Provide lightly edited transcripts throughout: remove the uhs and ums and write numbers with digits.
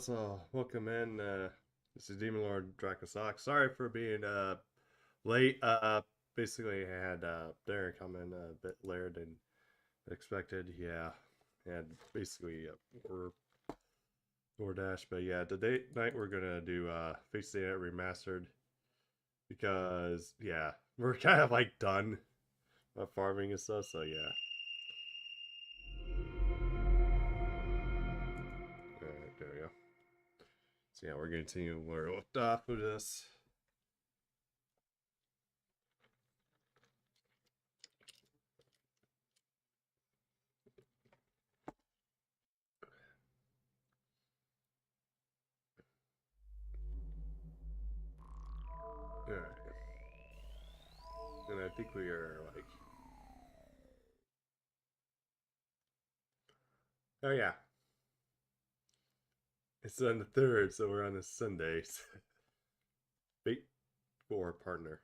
also welcome in. This is Demon Lord Dracosock. Sorry for being late. Basically, I had dinner come in a bit later than expected. Yeah, and basically we're DoorDash. But yeah, tonight we're gonna do Face the Night Remastered because yeah, we're kind of like done farming and stuff. So yeah. Alright, there we go. So yeah, we're gonna continue where we left off with this. Alright. And I think we are like... Oh yeah. It's on the 3rd, so we're on a Sunday. Fate for partner.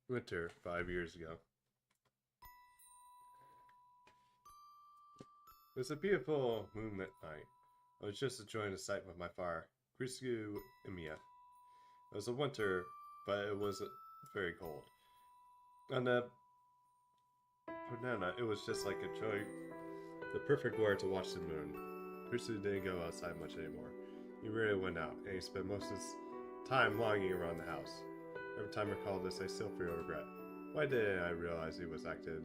Winter, 5 years ago. It was a beautiful moonlit night. I was just enjoying the sight with my fire. Krisku Imiya. It was a winter, but it was very cold. On the banana, it was just like enjoying the perfect weather to watch the moon. Krisku didn't go outside much anymore. He rarely went out, and he spent most of his time longing around the house. Every time I recall this, I still feel regret. Why didn't I realize he was acting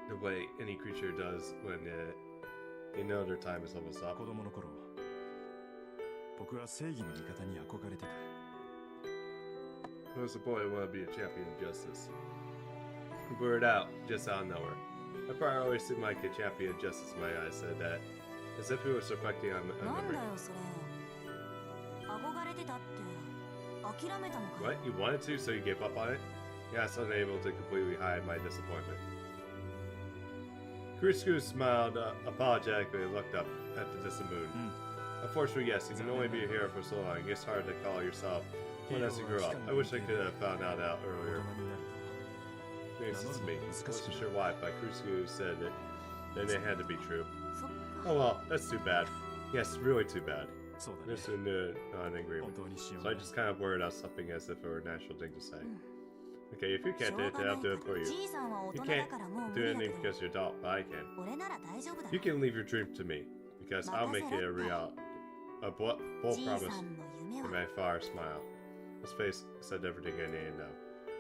the way any creature does when they know their time is almost up? I was a boy who wanted to be a champion of justice. He blurred out, just out of nowhere. My father always seemed like a champion of justice in my eyes, said that, as if he was reflecting on memory. What? You wanted to, so you gave up on it? Yes, unable to completely hide my disappointment. Krisku smiled apologetically and looked up at the distant moon. Unfortunately, yes, you can only be a hero for so long. It's hard to call yourself one as you grow up. I wish I could have found that out earlier. Maybe it's me. I wasn't sure why, but Krisku said it, then it had to be true. Oh well, that's too bad. Yes, really too bad. There's an agreement. So I just kind of blurted out something as if it were a natural thing to say. Okay, if you can't do it, then I'll do it for you. You can't do anything because you're adult, but I can. You can leave your dream to me, because I'll make it a reality. A bold promise. And my father smiled. His face said everything I needed to know.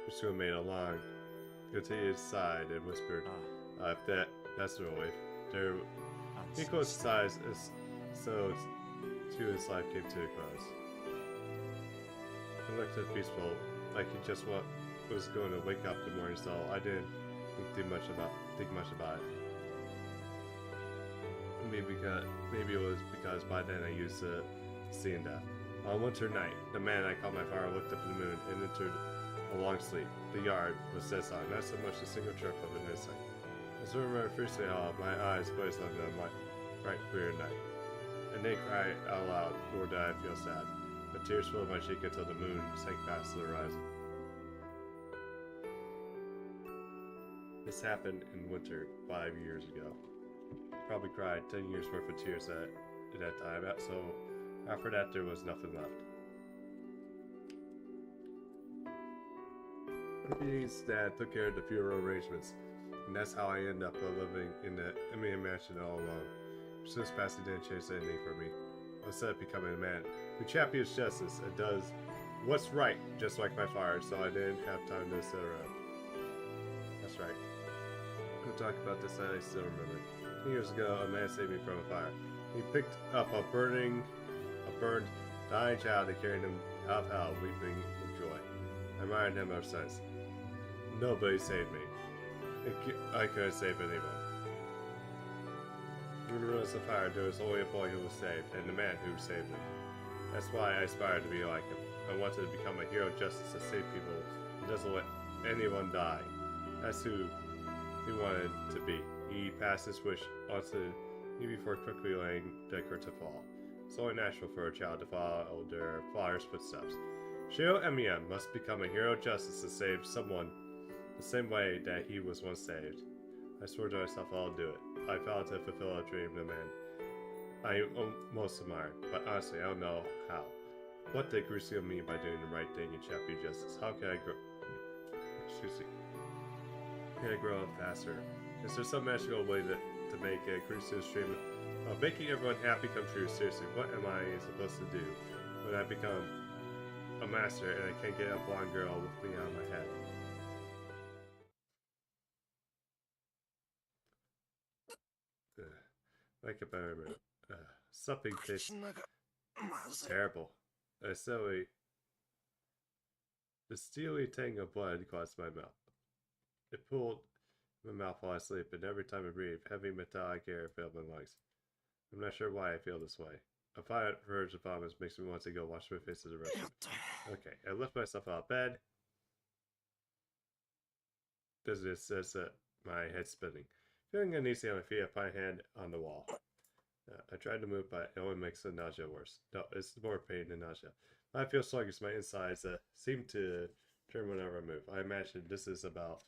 Krisku made a long, continued sigh and whispered, if that's the relief. He closed his eyes as so too his life came to a close. He looked peaceful, like he just was going to wake up the morning, so I didn't think much about it. Maybe it was because by then I used to seeing death. On a winter night, the man I called my father looked up at the moon and entered a long sleep. The yard was dead silent, not so much a single chirp of an insect. As I remember fiercely how my eyes blazed on the bright, clear night. And then cried out loud, nor did I feel sad. The tears filled my cheek until the moon sank past the horizon. This happened in winter 5 years ago. Probably cried 10 years worth of tears at that time, so after that there was nothing left. Deputy's dad took care of the funeral arrangements, and that's how I ended up living in the Emilia mansion all alone. Since passing didn't change anything for me. Instead of becoming a man who champions justice and does what's right, just like my father, so I didn't have time to sit around. That's right. We'll talk about this, I still remember. 2 years ago, a man saved me from a fire. He picked up a burned, dying child and carried him out of hell, weeping with joy. I admired him ever since. Nobody saved me. I couldn't save anyone. When there was a fire, there was only a boy who was saved, and the man who saved him. That's why I aspired to be like him. I wanted to become a hero of justice to save people who doesn't let anyone die. That's who he wanted to be. He passed his wish onto me before quickly laying Decker to fall. It's only natural for a child to follow their father's footsteps. Shiro Emiya must become a hero of justice to save someone the same way that he was once saved. I swore to myself I'll do it. I vowed to fulfill a dream the man I most admire, but honestly, I don't know how. What did Crucio mean by doing the right thing and champion justice? How can I grow... Excuse me. Can I grow up faster? Is there some magical way to make Crucio's dream of making everyone happy come true? Seriously, what am I supposed to do when I become a master and I can't get a blonde girl with me on my head? Like a better something tastes terrible. The steely tang of blood crossed my mouth. It pulled my mouth while I sleep, and every time I breathe, heavy metallic air filled my lungs. I'm not sure why I feel this way. A violent urge of vomit makes me want to go wash my face in the restroom. Okay, I lift myself out of bed. This says my head's spinning. Feeling uneasy on my feet, I put my hand on the wall. I tried to move, but it only makes the nausea worse. No, it's more pain than nausea. I feel sluggish. My insides seem to turn whenever I move. I imagine this is about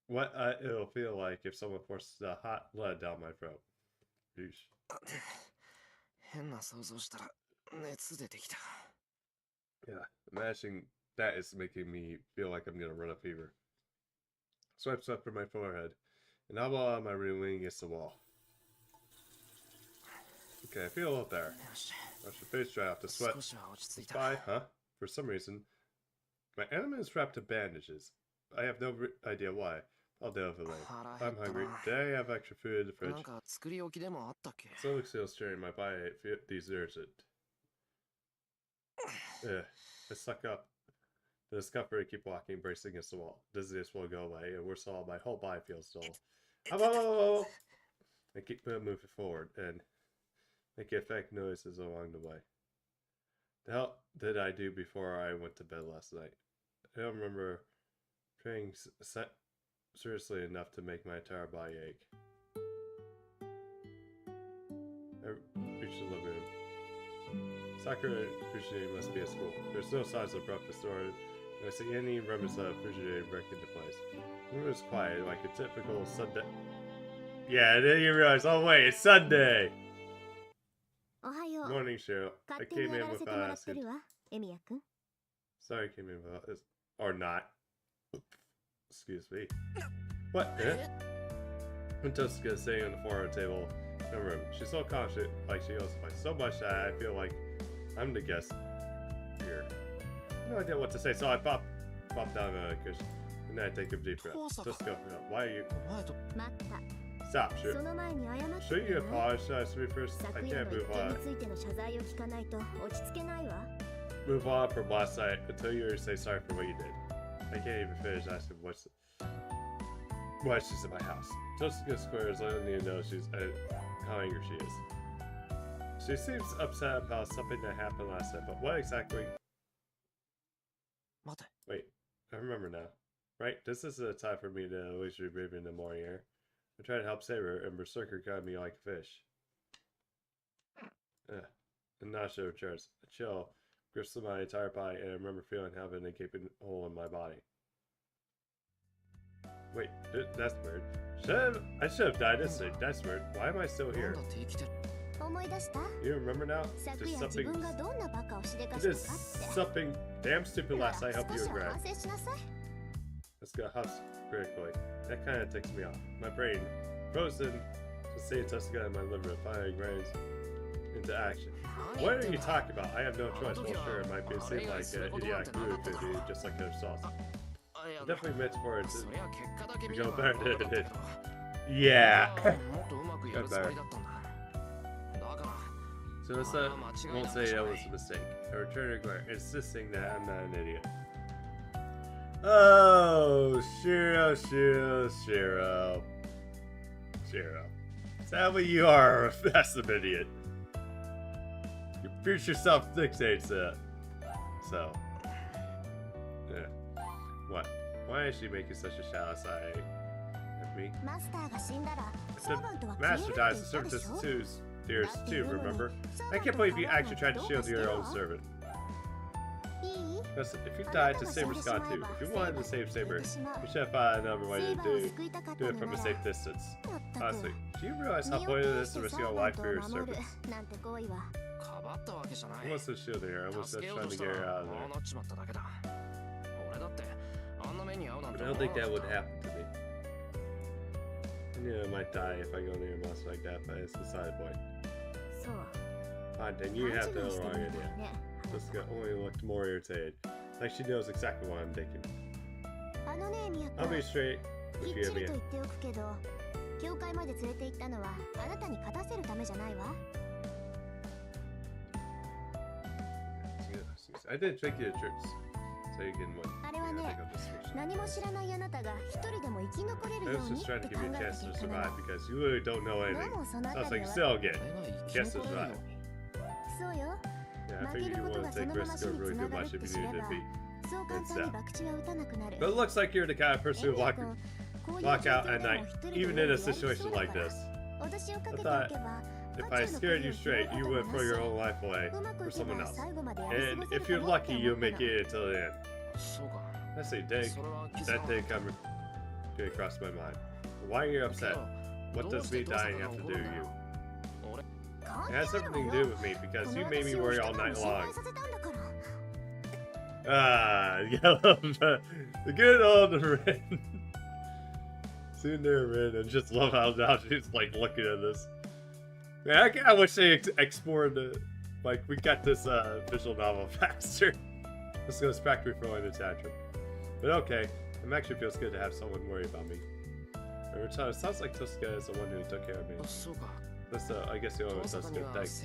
what it'll feel like if someone forces a hot lead down my throat. Yeesh. Yeah, imagining that is making me feel like I'm gonna run a fever. Swipes up from my forehead, and how about my rear leaning against the wall? Okay, I feel a little better. Wash your face, dry off the sweat. Spy, huh? For some reason, my enema is wrapped in bandages. I have no idea why. I'll deal with it later. I'm hungry. Did I have extra food in the fridge? Stomach still stirring. My body deserves it. I suck up. The discomfort, I keep walking, bracing against the wall. Dizziness will go away, and worse of all, my whole body feels dull. I keep moving forward, and make effect noises along the way. The hell did I do before I went to bed last night? I don't remember praying seriously enough to make my entire body ache. I reached the living room. Sakura and Fujita must be at school. There's no signs of breakfast or I see any remnants of Fujita break into place. The room is quiet, like a typical Sunday. Yeah, then you realize, oh wait, it's Sunday! Morning, Cheryl. I came in without asking. Sorry, I came in without this. Or not. Excuse me. What? Jessica is sitting on the floor of the table in the room. She's so conscious, like she goes by so much that I feel like I'm the guest here. No idea what to say, so I pop down on the cushion. And then I take a deep breath. Jessica, why are you... Stop, sure you apologize to me first? I can't move on from last night until you say sorry for what you did. I can't even finish asking why she's in my house. Jessica squares, letting you know how angry she is. She seems upset about something that happened last night, but what exactly? Wait, I remember now. Right, this is the time for me to leisurely breathe in the morning air. I tried to help Saber, and Berserker got me like a fish. And nausea returns. A chill grips through my entire body, and I remember feeling having a gaping hole in my body. Wait, that's weird. I should have died instantly. That's weird. Why am I still here? You remember now? There's something damn stupid last night. I hope you regret. Let's go house critically. That kind of takes me off. My brain, frozen, to say Jessica in my liver, finally grinds into action. What are you talking about? I have no choice. Well, sure, it might be seem like an idiotic move to do, just like their sauce. I definitely meant for it to go better than it did. Yeah. Got better. So I won't say that was a mistake. I returned her glare, insisting that I'm not an idiot. Oh, Shiro. Is that what you are? That's an idiot. Your future self dictates that. So, yeah. What? Why is she making such a shallow side at me? If the master dies, the servant does too, remember? I can't believe you actually tried to shield your own servant. Because if you died, the Saber's gone too. If you wanted to save Saber, you should have found another way to do it from a safe distance. Honestly, do you realize how pointless it is to risk your life for your servants? What's the shield here? I was just trying to get her out of there. But I don't think that would happen to me. I knew I might die if I go near a monster like that, but it's the side point. Fine, then you have the wrong idea. Jessica only looked more irritated. Like she knows exactly what I'm thinking. I'll be straight with you, Mia. I didn't take you to church, so you can win. I was just trying to give you a chance to survive because you really don't know anything. Sounds like you still get a chance to survive. Yeah, I figured you wouldn't take risks or really do much if you needed to be. But it looks like you're the kind of person who walk out at night, even in a situation like this. I thought if I scared you straight, you would throw your own life away for someone else. And if you're lucky, you'll make it until the end. That's a day. That day come across my mind. Why are you upset? What does me dying have to do with you? It has everything to do with me because you made me worry all night long. The good old Rin. Soon there, Rin, and just love how now she's like looking at this. Man, I kinda wish they explored like we got this visual novel faster. This goes factory throwing a tantrum. But okay, it actually feels good to have someone worry about me. It sounds like Tuska is the one who took care of me. That's I guess the only one that's good. Thanks.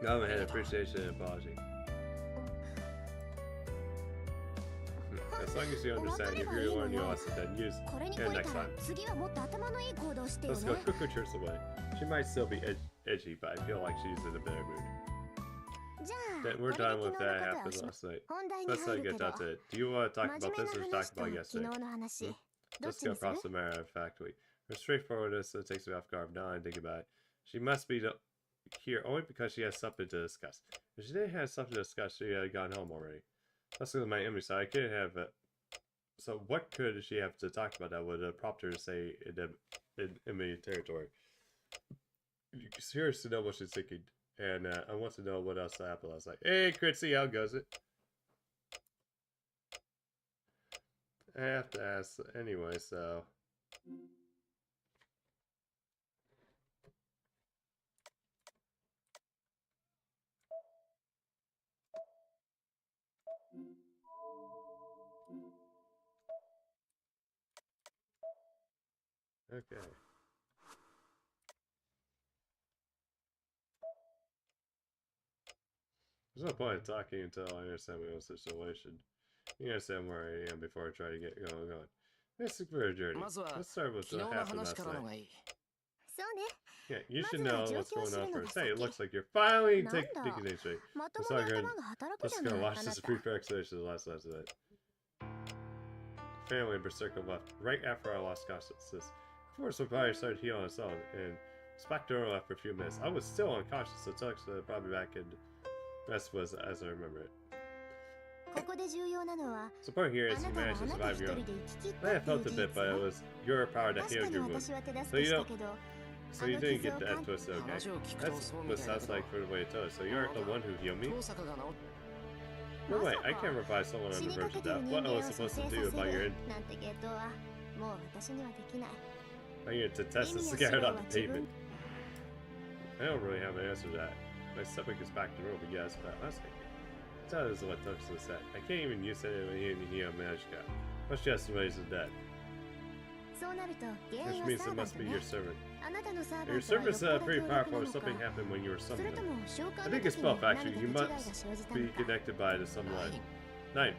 Now I'm ahead, appreciation and apology. As long as you understand, if you learn your lesson, then use it next time. Let's go. Cook her church away. She might still be edgy, but I feel like she's in a better mood. We're done with that happened last night. Let's not get down to it. Do you want to talk about this or talk about yesterday? Let's go across the matter of factly. Her straightforwardness takes me off guard. Now I think about it. She must be here only because she has something to discuss. If she didn't have something to discuss, she had gone home already. Let's look at my image, so I couldn't have it. So what could she have to talk about that would prompt her to say in enemy territory? You're curious to know what she's thinking. And I want to know what else happened last night. Hey, Critzy, how goes it? I have to ask anyway, so... Okay. There's no point in talking until I understand my own situation. You understand where I am before I try to get going. It's a career journey. Let's start with what happened last night. Yeah, you should know what's going on first. Hey, it looks like you're finally taking things straight. I'm sorry, let's go watch this brief explanation of the last night tonight. Family in Berserker left right after I lost consciousness. Of course, my body started healing on its own, and was back to normal after a few minutes. I was still unconscious, so Tux brought me back, and the rest was as I remember it. The point here is you managed to survive your own. I have felt a bit, but it was your power that healed your wound. So you didn't get that twisted, okay? That's what it sounds like for the way it does. So you aren't the one who healed me? No way, I can't revive someone on the verge of death. What I was supposed to do about your I'm here to test the cigarette on the pavement. I don't really have an answer to that. My stomach is back to normal, yes, but honestly, that is what Tuxla said. I can't even use it in here Magica. Much just ways of dead. Which means it must be your servant. Your servant's pretty powerful if something happened when you were summoned. I think it's both actually. You must be connected by some line. Line.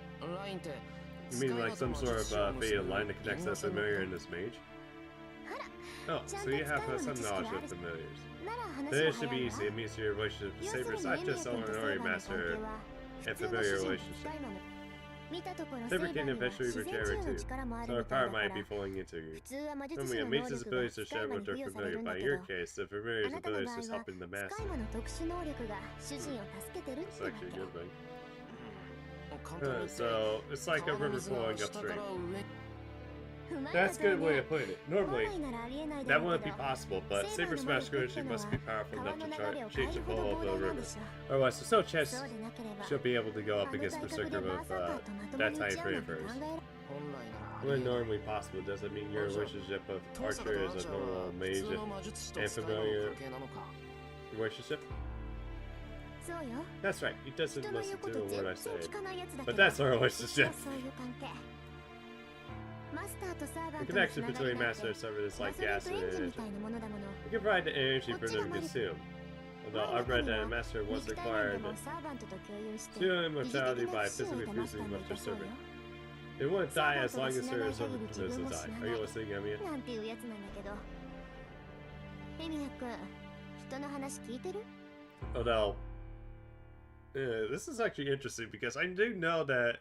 You mean like some sort of fated line that connects that familiar and this mage? Oh, so you have some knowledge of familiars. Then it should be easy. It means your relationship with Saber is not just an ordinary master and familiar relationship. Saber can eventually regenerate too, so her power might be flowing into you. Normally, a mage's abilities are shared with their familiar, but in your case, the familiar's abilities is helping the master. It's actually a good thing. So it's like a river flowing upstream. That's a good way of putting it. Normally, that wouldn't be possible, but Saber Smash Goji must be powerful enough to change the flow of the river. Otherwise, there's no chance she'll be able to go up against Berserker with that tiny frame of hers. When normally possible, does it mean your relationship with Archer is a normal mage and familiar relationship? That's right, he doesn't listen to a word I say. But that's our relationship. The connection between Master and Servant is like gas and energy. You can provide the energy for them to consume. Although I've read that a Master once acquired pseudo immortality by physically fusing with their servant. They won't die as long as their servant continues to die. Are you listening, Emiya? Although, this is actually interesting because I do know that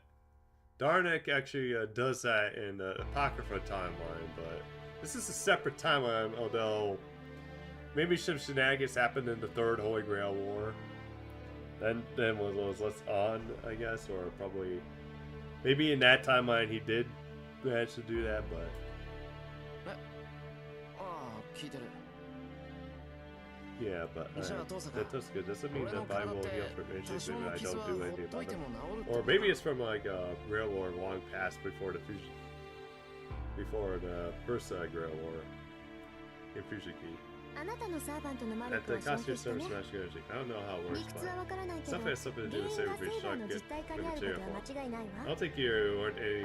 Darnik actually does that in the Apocrypha timeline, but this is a separate timeline, although maybe some shenanigans happened in the Third Holy Grail War. Then was less on, I guess, or probably maybe in that timeline he did manage to do that, but yeah, but that's good. Doesn't mean that I will heal from injuries if I don't do anything about them. Or maybe it's from like a Grail War long past before the fusion, before the first Grail War in Fusion Key. At the cost of your service smash energy. I don't know how it works, but stuff has something to do with Saber Breach, so I get the material form. I don't think you learned any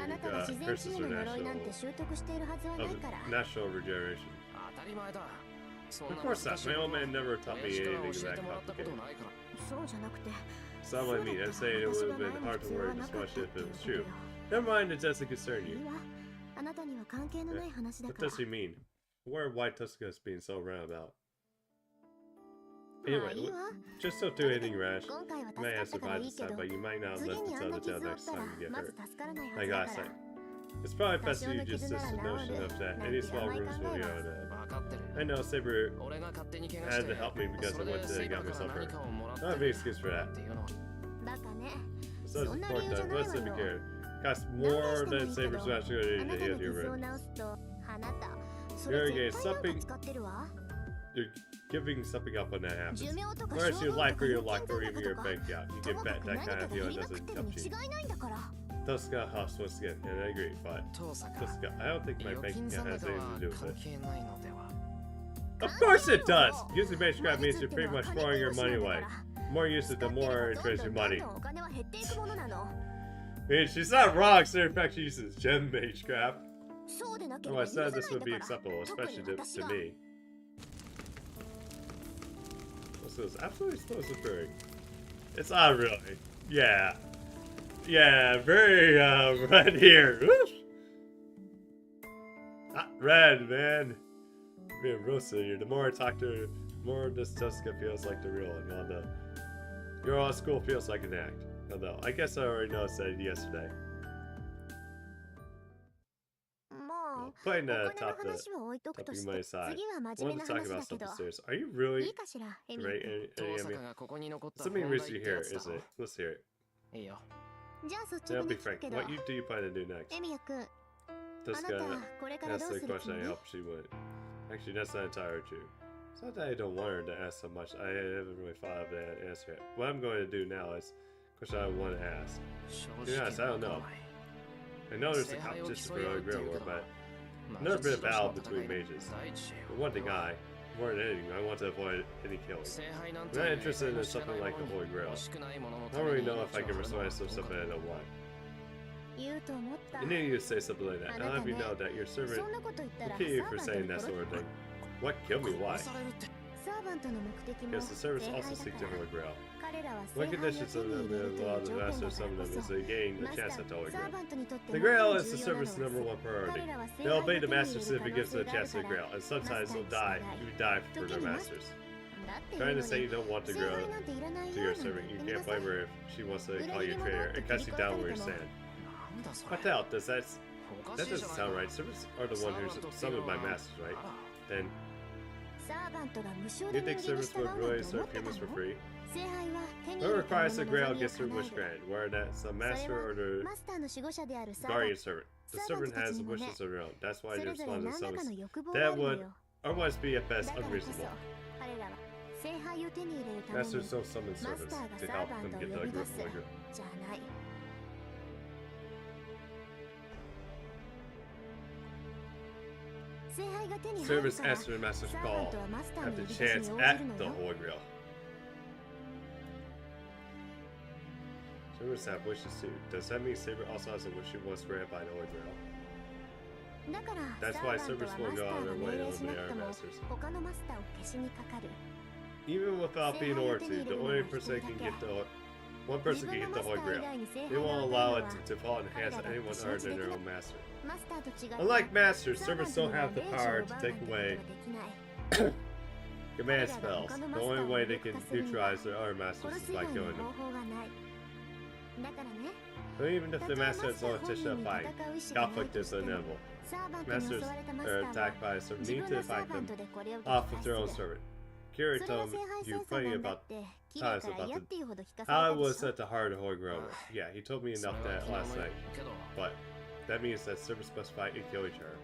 curses or natural regeneration. Of course not. My old man never taught me anything that complicated. Sound like me. I'm saying it would have been hard to worry this much if it was true. Never mind, it doesn't concern you. What does he mean? Why Tuska is being so roundabout? Anyway, just don't do anything rash. You might have survived this time, but you might not live to tell the tale next time you get hurt. I gotta say, it's probably best that you just the notion of that any small rooms will be out of. I know Saber had to help me because I went to get myself hurt. I don't have any excuse for that. So it's important that let's be careful. Costs more than Saber Smash to heal your room. You're getting something. You're giving something up when that happens. Whereas your life or your luck or even your bank account, you can bet that kind of feeling doesn't come cheap. Tuska huffs once again, and I agree, but Tuska, I don't think my bank account has anything to do with it. Of course it does! Using Mage Craft means you're pretty much throwing your money away. The more you use it, the more it drains your money. I mean, she's not wrong, so in fact she uses Gem Mage Craft. Oh, I said this would be acceptable, especially to me. This is absolutely explosive. It's not really. Yeah. Yeah, very red here. Woo! Hot red, man. I'm being roasted here. The more I talk to her, the more this Tuska feels like the real one. While the girl at school feels like an act. Although, I guess I already noticed that yesterday. Well, putting the topic on my side, I wanted to talk about something serious. Are you really great, Emi? Something risky here, is it? Let's hear it. Now be frank, what do you plan to do next? Tuska asked the question I hoped she would. Actually, that's not entirely true. It's not that I don't want her to ask so much, I haven't really thought of that answer yet. What I'm going to do now is the question I want to ask. To be honest, I don't know. I know there's a competition for the Grail War, but I've never been a battle between mages. But one thing more than anything, I want to avoid any killing. I'm not interested in something like the Holy Grail. I don't really know if I can persuade myself something I don't want. I knew you would say something like that. I'll have you know that your servant will kill you for saying that sort of thing. What? Kill me? Why? Because the servants also seek the Holy Grail. One condition of them allow the master to summon them is they gain a chance at the Holy Grail. The Grail is the servant's #1 priority. They'll obey the masters if it gives them a chance at the Grail, and sometimes they'll die. You die for their masters. Trying to say you don't want the Grail to your servant, you can't blame her if she wants to call you a traitor and cut you down where you stand. What the hell? That doesn't sound right. Servants are the one who summoned my masters, right? Then, you think servants would really serve humans for free? Whoever requires the grail gets their wish granted, whether that's a master or the guardian servant. The servant has wishes of their own. That's why they respond to the summons. That would otherwise be at best unreasonable. Masters don't summon servants to help them get the grail. Servants answer the master's call have the chance at the Holy Grail. Servants have wishes too. Does that mean Saber also has a wish she wants granted by the Holy Grail? That's why servants will go out of their way to eliminate our masters. Even without being ordered to, the only person can get the one person can get the Holy Grail. They won't allow it to fall in the hands of anyone other than their own master. Unlike masters, servants don't have the power to take away command spells. The only way they can neutralize their other masters is by killing them. But even if the master has no intention of fighting, conflict is inevitable. Masters are attacked by a servant need to fight them off with their own servant. Kiri told you plenty about times about how it was at the heart of Holy Grail. Yeah, he told me enough that last night. But that means that servants must fight and kill each other.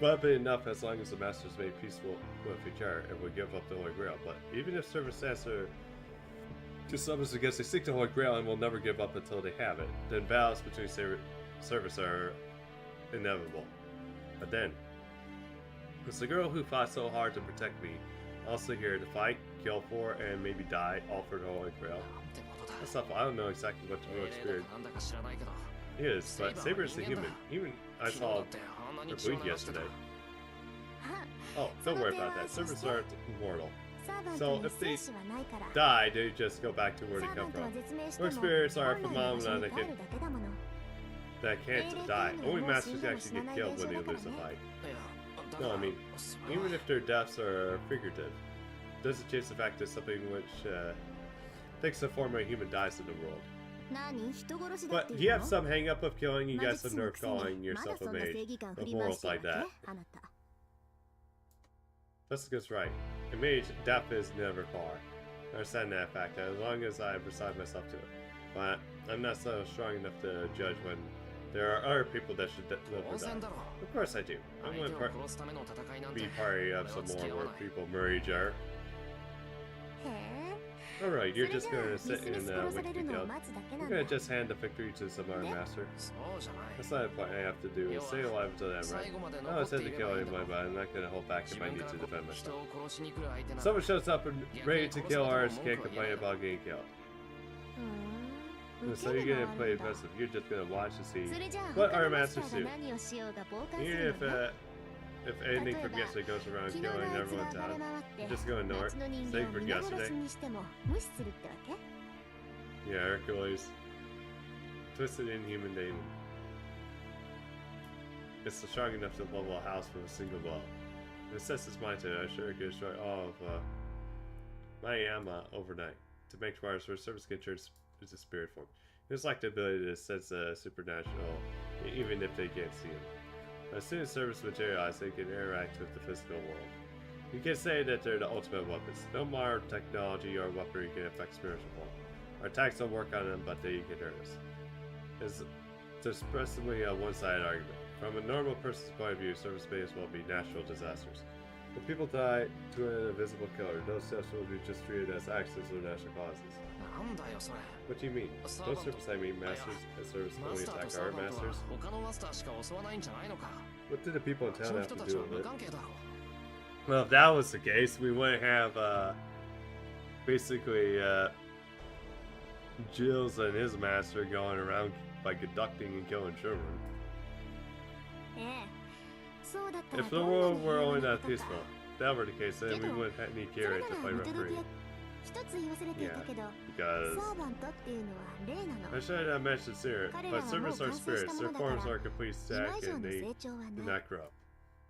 But enough as long as the masters made peaceful with each other and would give up the Holy Grail. But even if servants answer to summons against they seek the Holy Grail and will never give up until they have it, then battles between servants are inevitable. But then, it's the girl who fought so hard to protect me, also here to fight, kill for, and maybe die, all for the Holy Grail. That's not, I don't know exactly what the real experience is, but Saber is the human. Even I saw her bleed yesterday. Oh, don't worry about that. Servants aren't immortal. So if they die, they just go back to where they come from. Or experience are a phenomenon that can't die. Only masters actually get killed when they lose a fight. No, I mean, even if their deaths are figurative, it doesn't change the fact that something which takes the form of a human dies in the world. But do you have some hang up of killing? You got some nerve calling yourself a mage with morals like that. Jessica's right. A mage, death is never far. I understand that fact, as long as I resign myself to it. But I'm not so strong enough to judge when there are other people that should live or die. Of course I do. I want to be part of some more where people murder each other. Alright, you're just gonna sit and wait to be killed. We're gonna just hand the victory to some other master. That's not what I have to do, is stay alive until then, right? I was said to kill anyone, but I'm not gonna hold back if I need to defend myself. If someone shows up and ready to kill ours, can't complain about getting killed. So you're gonna play aggressive, you're just gonna watch and see what our masters do. Even if anything from yesterday goes around killing everyone down, you're just gonna ignore it. Same for yesterday. Yeah, Hercules. Twisted inhuman demon. It's strong enough to level a house with a single blow. It sets its mind to it, I sure can destroy all of Mayama overnight. To make sure where service can turn into spirit form. It's like the ability to sense supernatural, even if they can't see it. As soon as service materializes, they can interact with the physical world. You can say that they're the ultimate weapons. No modern technology or weaponry can affect spiritual form. Our attacks don't work on them, but they can hurt us. It's expressively a one-sided argument. From a normal person's point of view, service may as well be natural disasters. When people die to an invisible killer, those deaths will be just treated as accidents or natural causes. What do you mean? Those service I mean masters and service only attack our masters? What did the people in town have to do with it? Well, if that was the case, we wouldn't have basically Jills and his master going around by conducting and killing children. If the world were only that peaceful, if that were the case, then we wouldn't need Kira to play referee. Yeah, because I should have mentioned spirit, but servants are spirits, their forms are complete stack and they do not grow.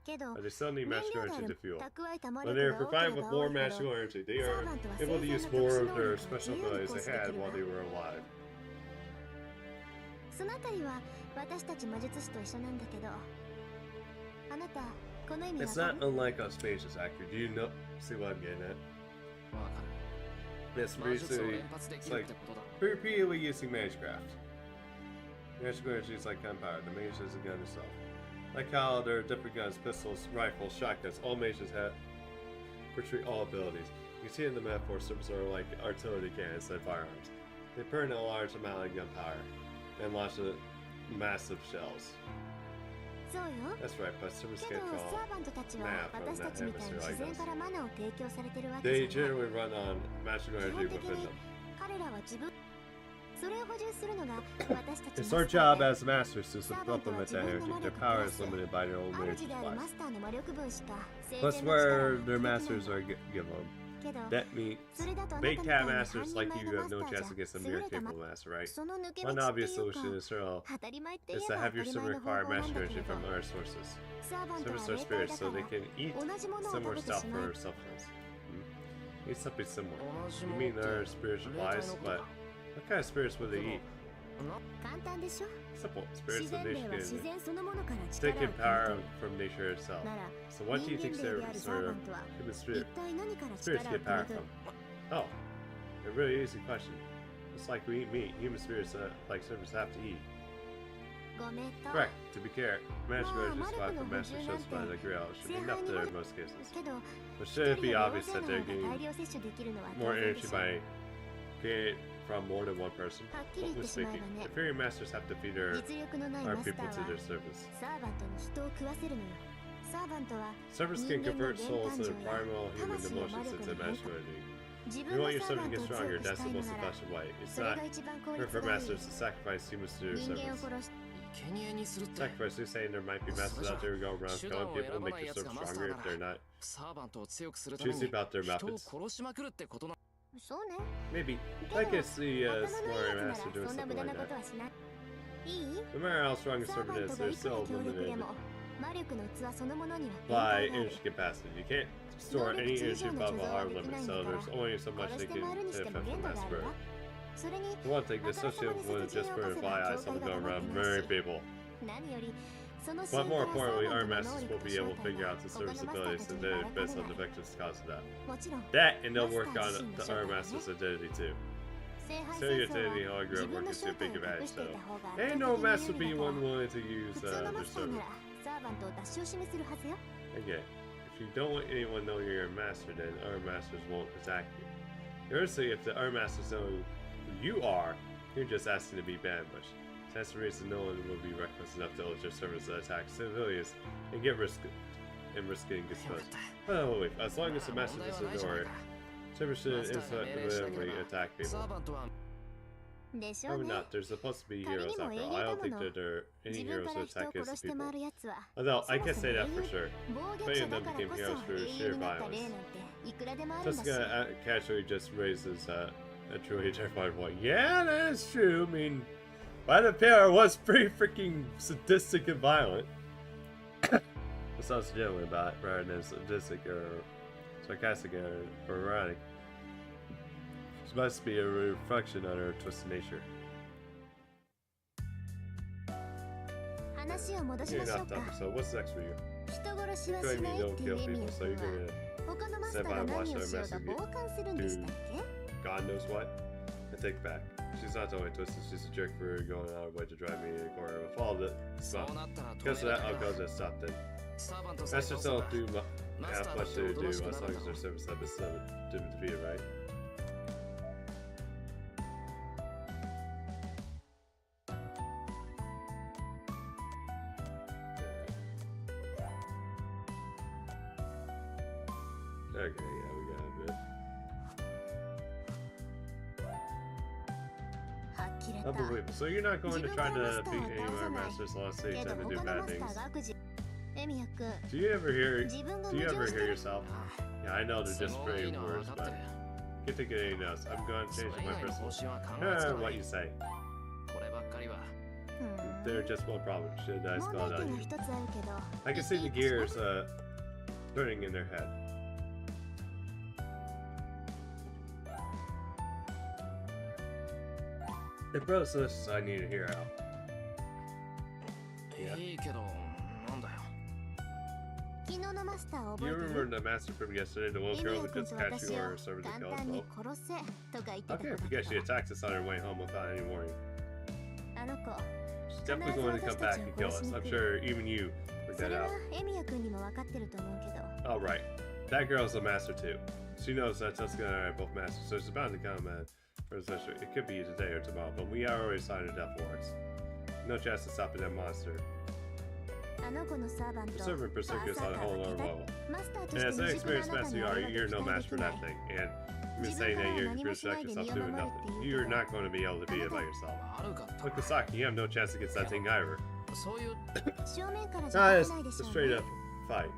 But they still need magical energy to fuel. When they are provided with more magical energy, they are able to use more of their special abilities they had while they were alive. It's not unlike us mages, actor. Do you know? See what I'm getting at? It's basically, it's like repeatedly using magecraft. Magical energy is like gunpowder. The mage is a gun itself. Like how there are different guns, pistols, rifles, shotguns. All mages have portray all abilities. You see in the metaphor, serpents are like artillery cannons and firearms. They burn a large amount of gunpowder and launch massive shells. That's right, but serpents can't draw mana from that atmosphere like this. They generally run on magical energy within them. It's our job as masters to supplement that energy. Their power is limited by their own energy supplies. Plus where their masters are given them. That means big cat masters like you have no chance against a mere capable master, right? One obvious solution is to have your server acquire master energy from other sources. Servants are spirits, so they can eat similar stuff for sustenance. Eat something similar. You mean there are spiritual supplies, but what kind of spirits would they eat? Simple. Spirits of nature can take in power from nature itself. So what do you think spirits get power from? Oh, a really easy question. It's like we eat meat. Human spirits, like servants, have to eat. Correct. To be clear, magical energy supply from master shows by the grill should be enough there in most cases. But should it be obvious that they're getting more energy by getting from more than one person? Roughly speaking, inferior masters have to feed our people to their service. Servants can convert souls to primal human emotions into magical energy. If you want your servant to get stronger, that's the most effective way. It's not for masters to sacrifice humans to their servants. Sacrifice, you're saying there might be masters out there who go around killing people and make your servant stronger if they're not choosy about their methods. Maybe. I can see a smaller master doing something like that. No matter how strong a servant is, they're still limited by energy capacity. You can't store any energy above a hard limit, so there's only so much they can fit from that spirit. For one thing, the associated with just for fly eyes will go around murdering people. But more importantly, our masters will be able to figure out the service abilities and the based on the victim's cause of that. That, and they'll work on the our master's identity too. So your identity hologram work is a big advantage, so ain't no master being one willing to use their servant. Okay, if you don't want anyone knowing you're a master, then our masters won't attack you. Conversely, if the our masters know who you are, you're just asking to be banished. That's the reason no one will be reckless enough to let your servants attack civilians and risk getting disposed. Oh wait, as long as the master doesn't ignore it, servants should instantly attack people. Probably not, there's supposed to be heroes after all. I don't think that there are any heroes who attack innocent people. Although, I can't say that for sure. Many of them became heroes for sheer violence. Jessica casually just raises a truly terrifying point. Yeah, that is true. I mean, By the pair was pretty freaking sadistic and violent. It sounds genuine about it rather than sadistic or sarcastic or erotic. This must be a reflection on her twisted nature. You're not tough, so what's next for you? You claim you don't kill people, so you're gonna stand by and watch their message do God knows what? And take it back. She's not only twisted, she's a jerk for going out of her way to drive me in a corner. With all the stuff. Because of that, I'll go to stop then. Masters don't do have much to do as long as their service have been defeated, right? Okay, yeah, we got a bit. Unbelievable. So you're not going to try to beat any of our masters unless they tend to do bad things. Do you ever hear yourself? Yeah, I know they're just pretty words, but you can think of anything else. I'm going to change my personal. What you say. They're just one problem. Should I spell it on you? I can see the gears turning in their head. Hey bro, so this I need to hear out. Yeah. You remember the master from yesterday, the one girl who just catch you or served to kill us both? Okay, because she attacks us on her way home without any warning. She's definitely going to come back and kill us. I'm sure even you worked that out. Oh, right. That girl's a master too. She knows that Tuska and I are both masters, so she's bound to come for a session. It could be today or tomorrow, but we are already signed a death warrants. No chance of stopping that monster. The servant pursues on a whole other level. And as an experienced master you are, you're no match for that thing. And you're saying that you're going to distract yourself doing nothing. You're not going to be able to beat it by yourself. Look, Kasaki, you have no chance against that thing either. It's a straight up fight.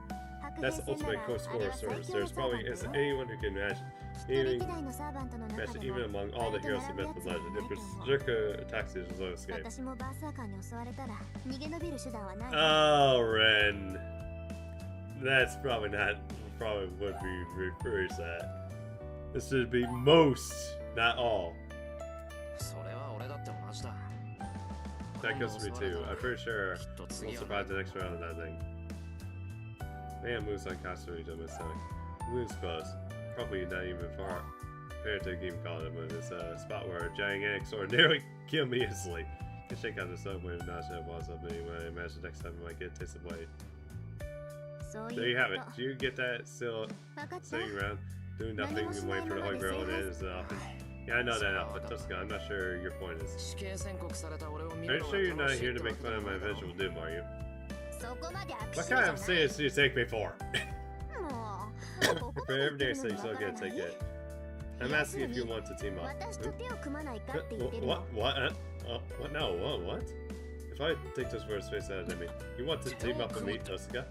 That's the ultimate co-scorer service. There's probably isn't anyone who can match even among all the heroes of myth and legend. If Berserker attacks you, there's no escape. Oh, Ren. That's probably would be reversed that. This should be most, not all. That goes to me too. I'm pretty sure we'll survive the next round of that thing. Man moves unconsciously to my stomach. Moves close. Probably not even far compared to a game called it, but it's a spot where a giant sword nearly killed me instantly. I shake out the subway and not sure what's up anyway. I imagine next time I might get a taste of blade. There you have it. Do you get that still sitting around, doing nothing and waiting for the Holy Grail and it is the outfit? Yeah, I know that outfit, Tuska. I'm not sure your point is. Are you sure you're not here to make fun of my visual doom, are you? What kind of serious do you take me for? For everyday sake, so good, take it. I'm asking if you want to team up. What? What? No, what? If I take those words face out of me, you want to team up with me, Tuska?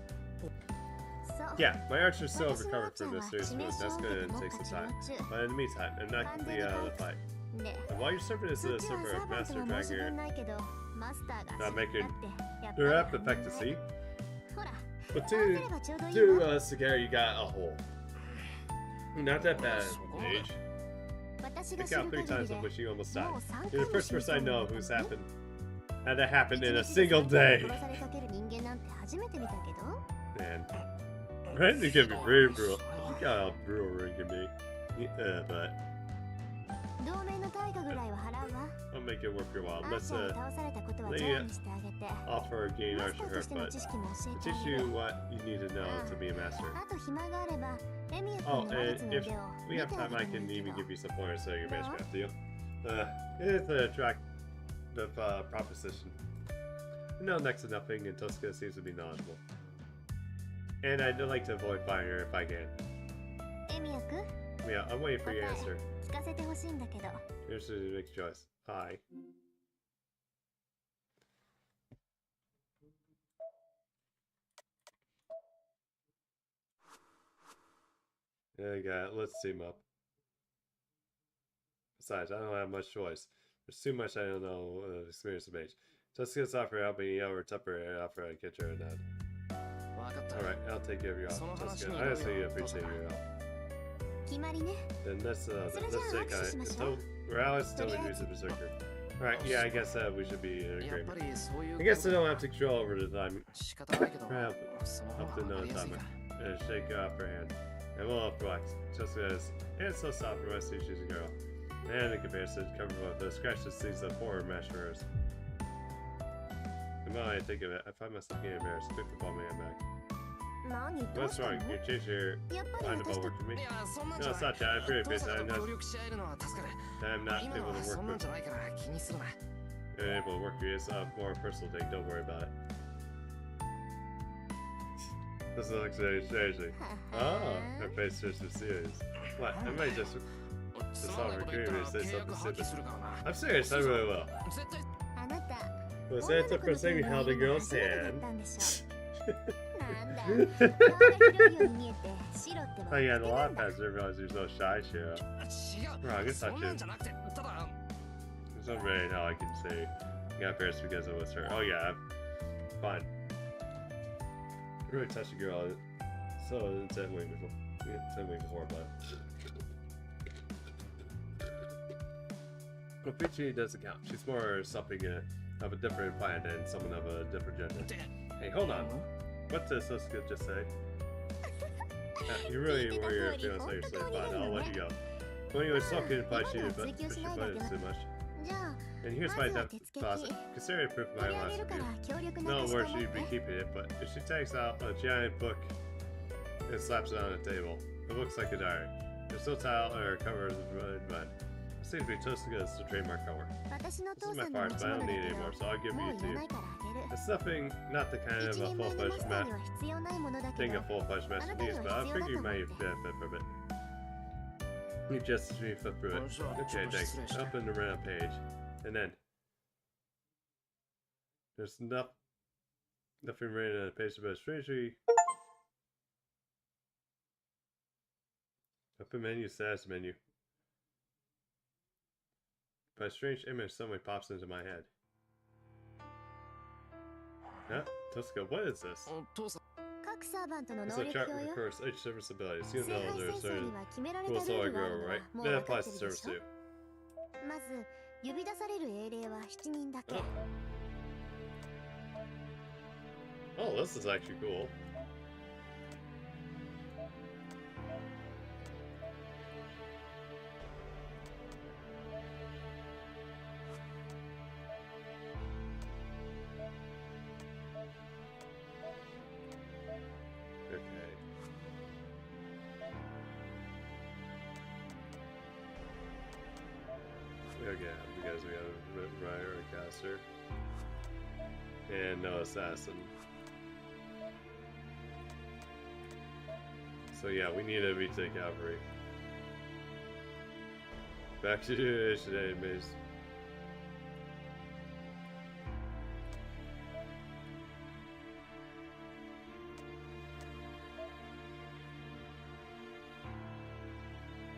Yeah, my archer's still recovered from this serious wound. That's gonna take some time. But in the meantime, I'm not completely out of the fight. And while you're serving as a server of Master Dragon, not making your app effect to see. But to Sagara, you got a hole. Not that bad, Age. Pick out 3 times in which you almost died. You're the first person I know who's had that happen in a single day. Man. Ren can be very brutal. You got how brutal Ren can be. Yeah, but I'll make it worth your while. Let's offer a gain archer hurt, but to teach you what you need to know to be a master. Oh, and if we have time, I can even give you some pointers so your matchcraft deal. It's an attractive proposition. No, next to nothing, and Tuska seems to be knowledgeable. And I'd like to avoid fighting her if I can. Yeah, I'm waiting for your answer. Here's to make a choice. Hi. There you go. Let's team up. Besides, I don't have much choice. There's too much I don't know of experience of age. Just get offer helping you over temporary offer I get your nod. Alright, I'll take care of your help. That's good. I honestly appreciate your help. Then let's take on it. Until Morales still reduces Berserker. Alright, yeah, I guess we should be in agreement. I guess I don't have to control over the time. Up to no time. Shake off her hand. And we'll relax. Just as it's so soft for West she's a girl. And in comparison, covered with the scratches sees the poor mesh for hers. The moment I think of it, I find myself getting embarrassed. Quick football man back. What's wrong? You changed your mind about work for me? No, it's not that. I'm pretty busy. I'm not able to work with you. You're able to work with you. It's a more personal thing. Don't worry about it. This looks very strangely. Oh, her face is serious. What? I might just solve her career and say something stupid. I'm serious, I really will. Was that the first thing you held a girl's hand? Oh yeah, the law pass didn't realize he was so shy, Shiro. Wrong, it's not you. There's no really how I can say you got embarrassed because it was her. Oh yeah, fine. I really touched a girl, so it's 10 weeks before. Yeah, 10 weeks before, but Peachy doesn't count. She's more something of a different planet than someone of a different gender. Hey, hold on. What does Susuka just say? You really were your feelings like yourself. Fine, I'll let you go. When you were talking about you, but push your buttons too much. And here's my deposit. Consider it proof of my last review. No where she'd be keeping it, but if she takes out a giant book and slaps it on the table, it looks like a diary. There's no tile or cover is mud. It seems to be Tosuka's trademark color. This is my parts, but I don't need it anymore, so I'll give it to you. It's nothing, not the kind of a full-fledged thing a full-fledged master needs, but I figure you might benefit from it. You just flip through it. Okay, thanks. Open the round page. And then there's nothing written on the page about strangely. Open menu, status menu. But a strange image suddenly pops into my head. Huh? Tosuka, what is this? It's a chart that records each service abilities. You know there are certain rules so I grow, right? That applies to service too. Oh, this is actually cool. Again, because we have a Rider, a caster, and no assassin. So yeah, we need to retake cavalry. Back to today, Maze.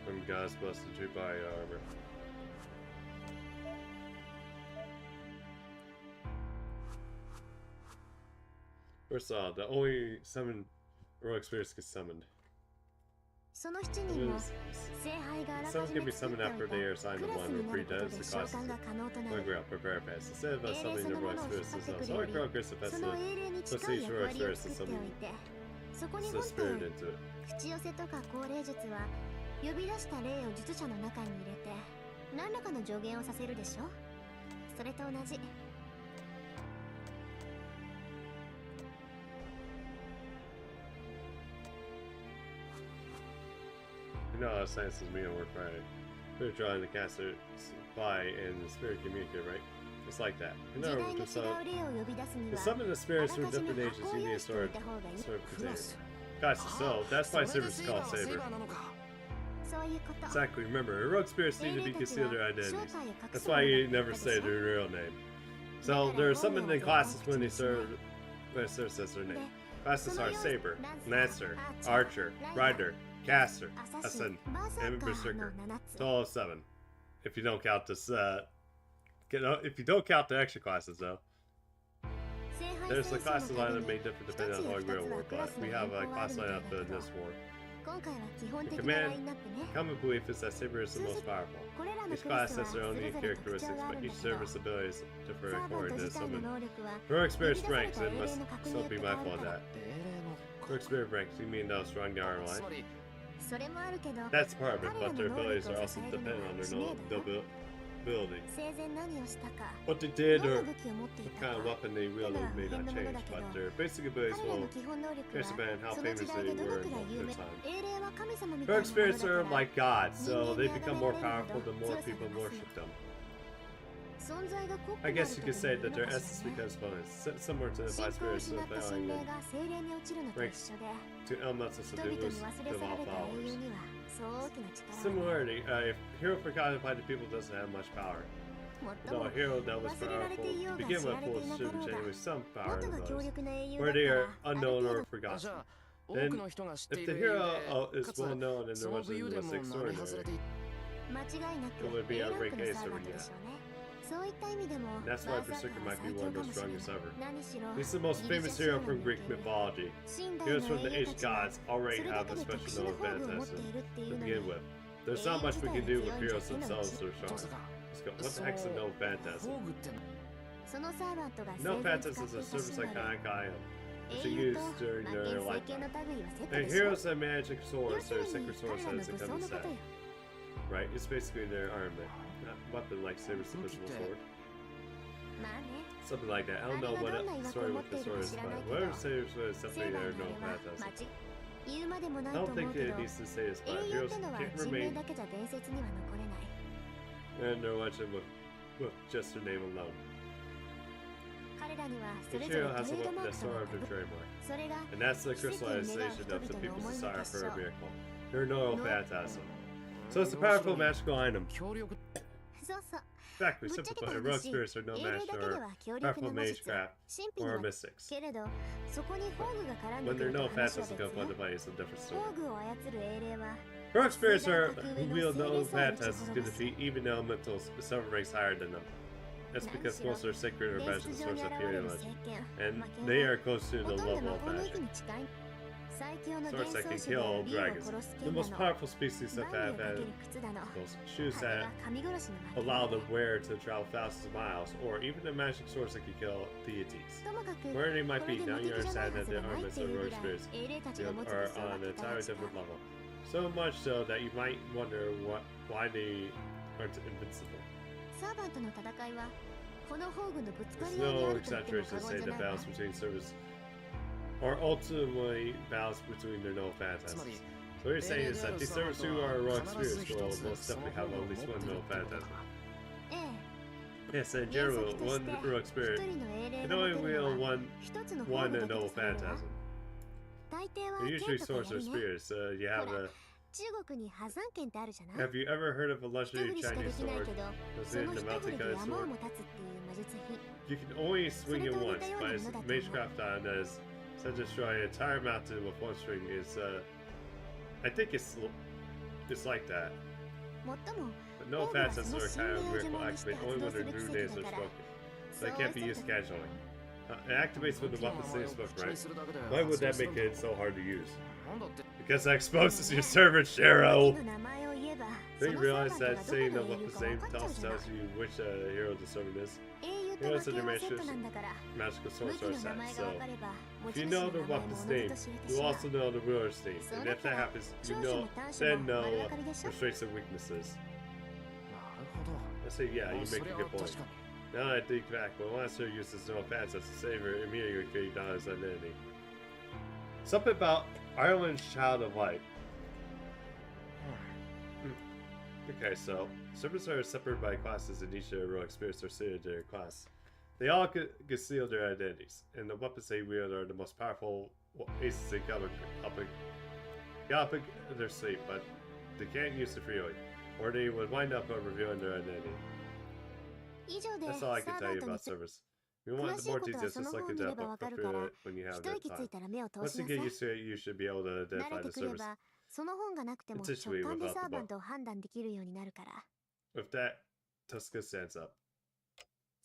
From God's blessed true body armor. First off, the only summon royal experience gets summoned. Summons can be summoned after they are assigned to one or pre-does the cost one ground prepare pass. Instead of summoning the royal experience themselves, only ground gets the best of prestige royal experience and summon the spirit into it. You know how science is me on work Friday. They're drawing the caster by and the spirit communicate, right? It's like that. In other words, to summon the spirits from different ages, you need a sword container. Guys, so that's why Saber is called Saber. Exactly, remember, heroic spirits need to be concealed their identities. That's why you never say their real name. So they're summoned in classes when they serve as their name. Classes are Saber, Lancer, Archer, Rider, Caster, Assassin, and Berserker. Total of 7. If you don't count this, if you don't count the extra classes, though. There's the classes lineup made different depending on Holy Grail War, but we have a class lineup in this war. The common belief is that Saber is the most powerful. Each class has their own unique characteristics, but each service ability is different according to summon. For experience ranks, it must still be mindful of that. For experience ranks, you mean those strong the armor line? That's part of it, but their abilities are also dependent on their ability. What they did or what kind of weapon they wielded may not change, but their basic abilities will expand how famous they were in their time. Their experience are like gods, so they become more powerful the more people worship them. I guess you could say that their essence becomes bonus, similar to the five spirits of the failing ranks to elements of seduce of all followers. Similarity, if hero forgotten by the people doesn't have much power. Though a hero that was powerful to begin with will generate some power in those, where they are unknown or forgotten. Then, if the hero is well known and there was extraordinary, it would be a great case over yet. That's why Berserker might be one of the strongest ever. He's the most famous hero from Greek mythology. Heroes from the ancient gods already have a special known phantasm to begin with. There's not much we can do with heroes themselves that are strong. Let's go. What the heck's a known phantasm? No phantasm is a service iconic item. which are used during their lifetime. They're heroes that magic swords or sacred swords as it comes to set. Right, it's basically their armament, not weapon like Saber's invisible sword. Something like that. I don't know what story with the sword is about. Whatever Saber's sword is something that no fantastic. I don't think it needs to say this, but heroes can't remain and their legend with just their name alone. Each hero has a weapon that sort of their trademark, and that's the crystallization of the people's desire for a miracle. They're no phantasm. So it's a powerful magical item. Exactly, simple put, heroic spirits are no match for powerful magecraft or mystics. When they're no phantasm come into play, it's a different story. Heroic spirits are who wield no phantasms can defeat even elementals several ranks higher than them. That's because most are sacred or magical source of hero legend, and they are close to the level of magic. Swords that can kill dragons. The most powerful species of shoes that allow the wearer to travel thousands of miles, or even the magic swords that can kill deities. Where they might be, now you understand that the armaments of heroic spirits are on an entirely different level. So much so that you might wonder why they aren't invincible. There's no exaggeration to say that battles between servers are ultimately battles between their no phantasms. So what you're saying is that these servers who are heroic spirits will most definitely have at least one no phantasm. Yes, in general, one heroic spirit can only wield one no phantasm. They're usually swords or spirits. You have you ever heard of a legendary Chinese sword? Was it the multicolored sword? You can only swing it once, but its magecraft on as to destroy an entire mountain with one string is I think it's like that. But no phantasms are kind of weird will activate only when their new names are spoken. So they can't be used casually. It activates when the weapon's name is spoken, right? Why would that make it so hard to use? Because that exposes your server, Cheryl! Don't you realize that saying the weapon's name tells you which hero the servant is? Heroes of their magical swords are set, so if you know the weapon's name, you also know the ruler's name, and if that happens, you then know their strengths and weaknesses. I say, yeah, you make a good point. Now that I think back, when last year uses no offense as a saver, immediately created down his identity. Something about Ireland's Child of Light. Okay, so servants are separated by classes, and each heroic spirits are suited to their class. They all conceal their identities, and the weapons they wield are the most powerful aces in galloping their sleep, but they can't use it freely, or they would wind up revealing their identity. That's all I can tell you about servers. If you want more details, just look into that book when you have that time. Once you get used to it, you should be able to identify the servers intuitively without the book. With that, Tuska stands up.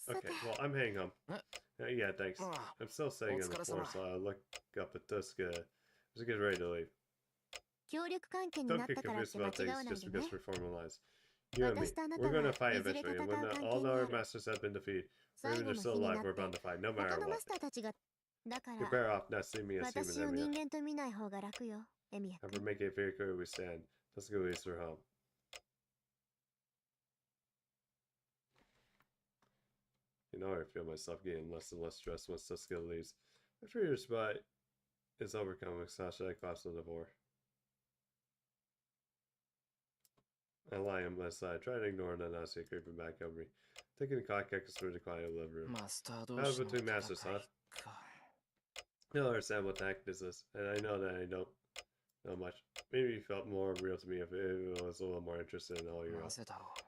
Okay, well, I'm heading home. Yeah, thanks. I'm still sitting on the floor, so I'll look up at Tuska. Just get ready to leave. Don't get confused about things just because we're formalized. You and me, we're going to fight eventually, and when all our masters have been defeated, or even they're still alive, we're bound to fight, no matter what. You're better off not seeing me as human, Emiya. Ever make it very clear where we stand. Tuska leaves her home. You know, I feel myself getting less and less stressed once Tuska leaves. My fear spot is overcome with Sasha. I collapse on the floor. I lie on my side, trying to ignore the nausea creeping back over me. Taking the clock, I can through the quiet living room. That was between masters, huh? I don't understand what the heck this is, and I know that I don't know much. Maybe it felt more real to me if it was a little more interested in the Holy Grail.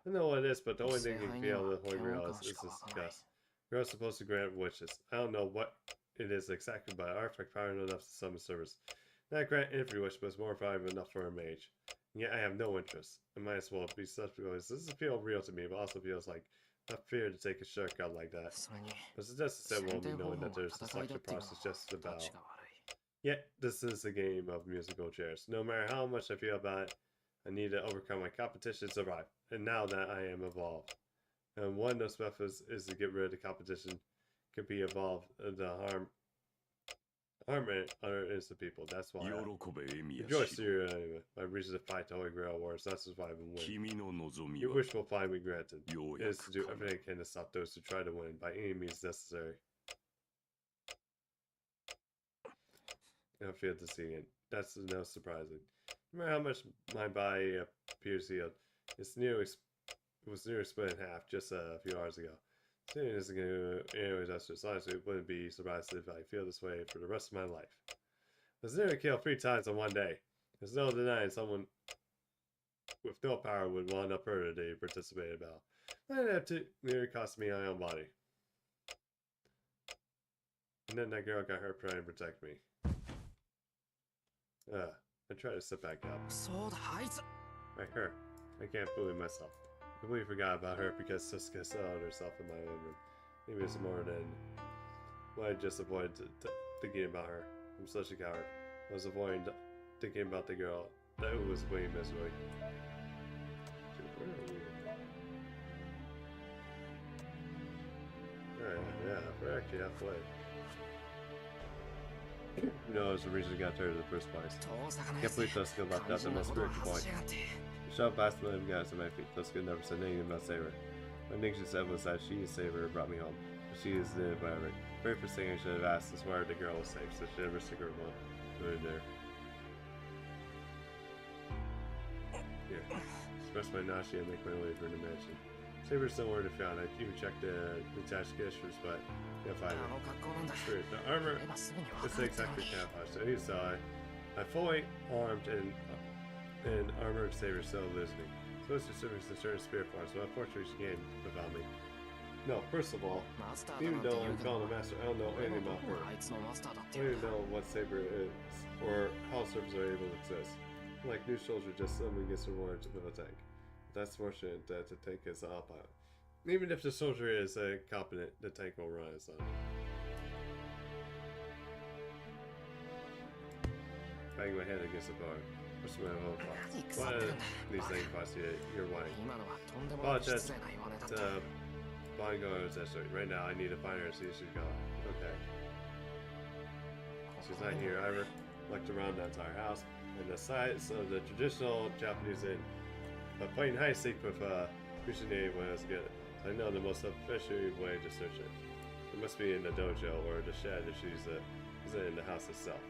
I know what it is, but the only thing you can feel the Holy Grail is this gust. We're supposed to grant wishes. I don't know what it is exactly, but artifact power enough to summon service. Not grant every wish, but it's more valuable enough for a mage. And yet I have no interest. I might as well be such because this doesn't feel real to me, but also feels like not fair to take a shortcut like that. But it doesn't say well me knowing that there's a selection process just about. Yet this is a game of musical chairs. No matter how much I feel about it, I need to overcome my competition to survive. And now that I am evolved. And one of those methods is to get rid of the competition. Could be evolved to harm Harmony other innocent people. That's why. Rejoice here anyway. My reason to fight the Holy Grail Wars. That's why I've been winning. Your wish will find me granted. It is to do everything I can to stop those who try to win by any means necessary. I feel to see it. That's no surprising. No matter how much my body appears healed, it was nearly split in half just a few hours ago. Saying this again, anyways, that's just honestly, it wouldn't be surprised if I feel this way for the rest of my life. I was nearly killed 3 times in one day. There's no denying someone with no power would want up her to participate in a battle. Might have to nearly cost me my own body. And then that girl got hurt trying to protect me. I try to sit back up. Like her. I can't believe myself. I completely forgot about her because Suska settled herself in my living room. Maybe it's more than what I just avoided thinking about her. I'm such a coward. I was avoiding thinking about the girl that was waiting miserably. Alright, yeah, we're actually halfway. Who knows the reason I got there in the first place. Can't believe Tuska left out the most spiritual point. She shoved past the guys at my feet. Tuska never said anything about Saber. One thing she said was that she and Saber brought me home. But she is dead, whatever. Very first thing I should have asked is where the girl was safe, so she never stick her one. Put it there. Here. Express my nausea and make my way through the mansion. Saber's somewhere to found. I even checked the detached gestures, but can't find it. Sure, the armor is exactly camouflage. So you saw I fully armed and armored Saber still lives me. So it's just service to certain spirit forms, but unfortunately she can't without me. No, first of all, even though I'm calling a master, I don't know anything about her. I don't even know what Saber is, or how servers are able to exist. Like new soldier just suddenly gets rewarded with a tank. That's fortunate that the tank is a pilot. Even if the soldier is competent, the tank will run its own. Bang my head against the bar. What's my own fault? One of these things cost you your wife. Apologize to Bongo's essay. Right now I need to find her and see if she's gone. Okay. She's not here. I looked around the entire house and the size of the traditional Japanese inn. But playing high seek with Kushine when I was good. I know the most efficient way to search it. It must be in the dojo or the shed if she's in the house itself.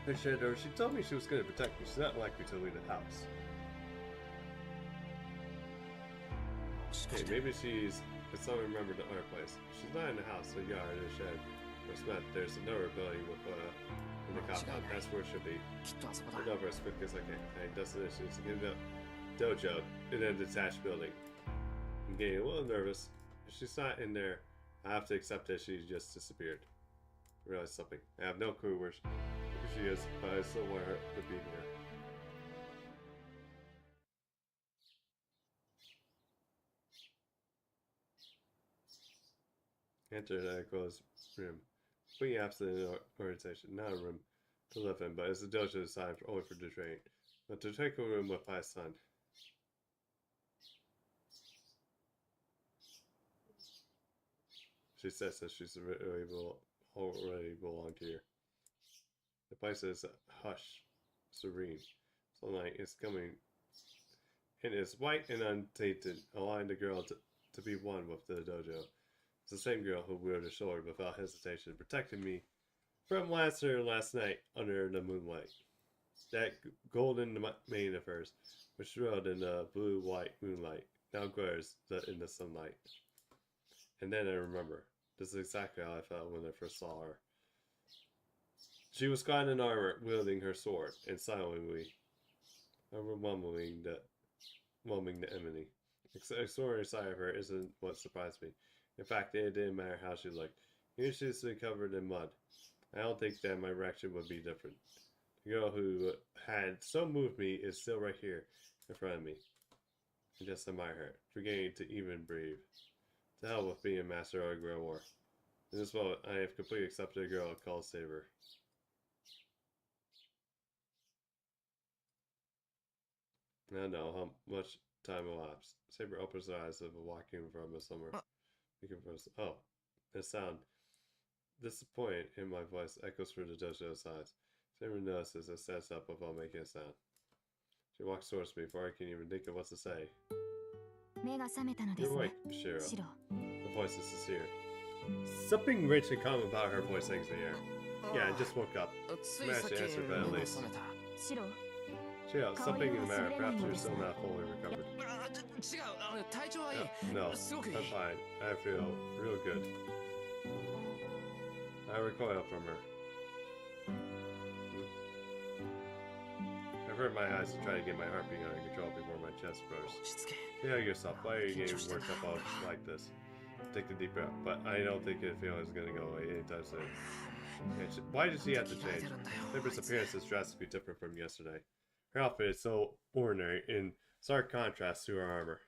The shed, or she told me she was going to protect me. She's not likely to leave the house. Hey, maybe she's. I don't remember the other place. She's not in the house, the yard, or the shed. Or cement. There's another building with in the compound. That's where it should be. Run over as quick as I can. My destination is to get the dojo in a detached building. I'm getting a little nervous. If she's not in there, I have to accept that she just disappeared. I realized something. I have no clue where she is, but I still want her to be here. Enter the closed room. Completely absent orientation. Not a room to live in, but it's a dojo designed only for the train. But to take a room with my son. She says that she's already belonged here. The place is hush, serene. Sunlight is coming, and it's white and untainted, allowing the girl to be one with the dojo. It's the same girl who wielded a sword without hesitation, protecting me from last night under the moonlight. That golden mane of hers, which thrilled in the blue-white moonlight, now glares in the sunlight. And then I remember. This is exactly how I felt when I first saw her. She was clad in armor, wielding her sword, and silently overwhelming the enemy. The sword inside of her isn't what surprised me. In fact, it didn't matter how she looked. Even she was covered in mud. I don't think that my reaction would be different. The girl who had so moved me is still right here in front of me. I just admire her, forgetting to even breathe. To hell with being a master of a Grail War. In this moment, I have completely accepted a girl called Saber. I don't know how much time elapsed. Saber opens her eyes of walking from us somewhere. Oh, the sound. Disappointment in my voice echoes through the dojo sides. Saber notices and stands up without making a sound. She walks towards me before I can even think of what to say. You're awake, Shiro. The voice is sincere. Something rich and calm about her voice hangs in the air. Yeah, I just woke up. I managed to answer, but at least. Shiro, something in the matter. Perhaps you're still not fully recovered. No, I'm fine. I feel real good. I recoil from her. I avert my eyes to try to get my heartbeat under control before my chest bursts. Feel yourself. Why are you getting worked up all like this? Take a deep breath, but I don't think the feeling is going to go away anytime soon. Why does she have to change? Saber's appearance is drastically different from yesterday. Her outfit is so ordinary, in stark contrast to her armor.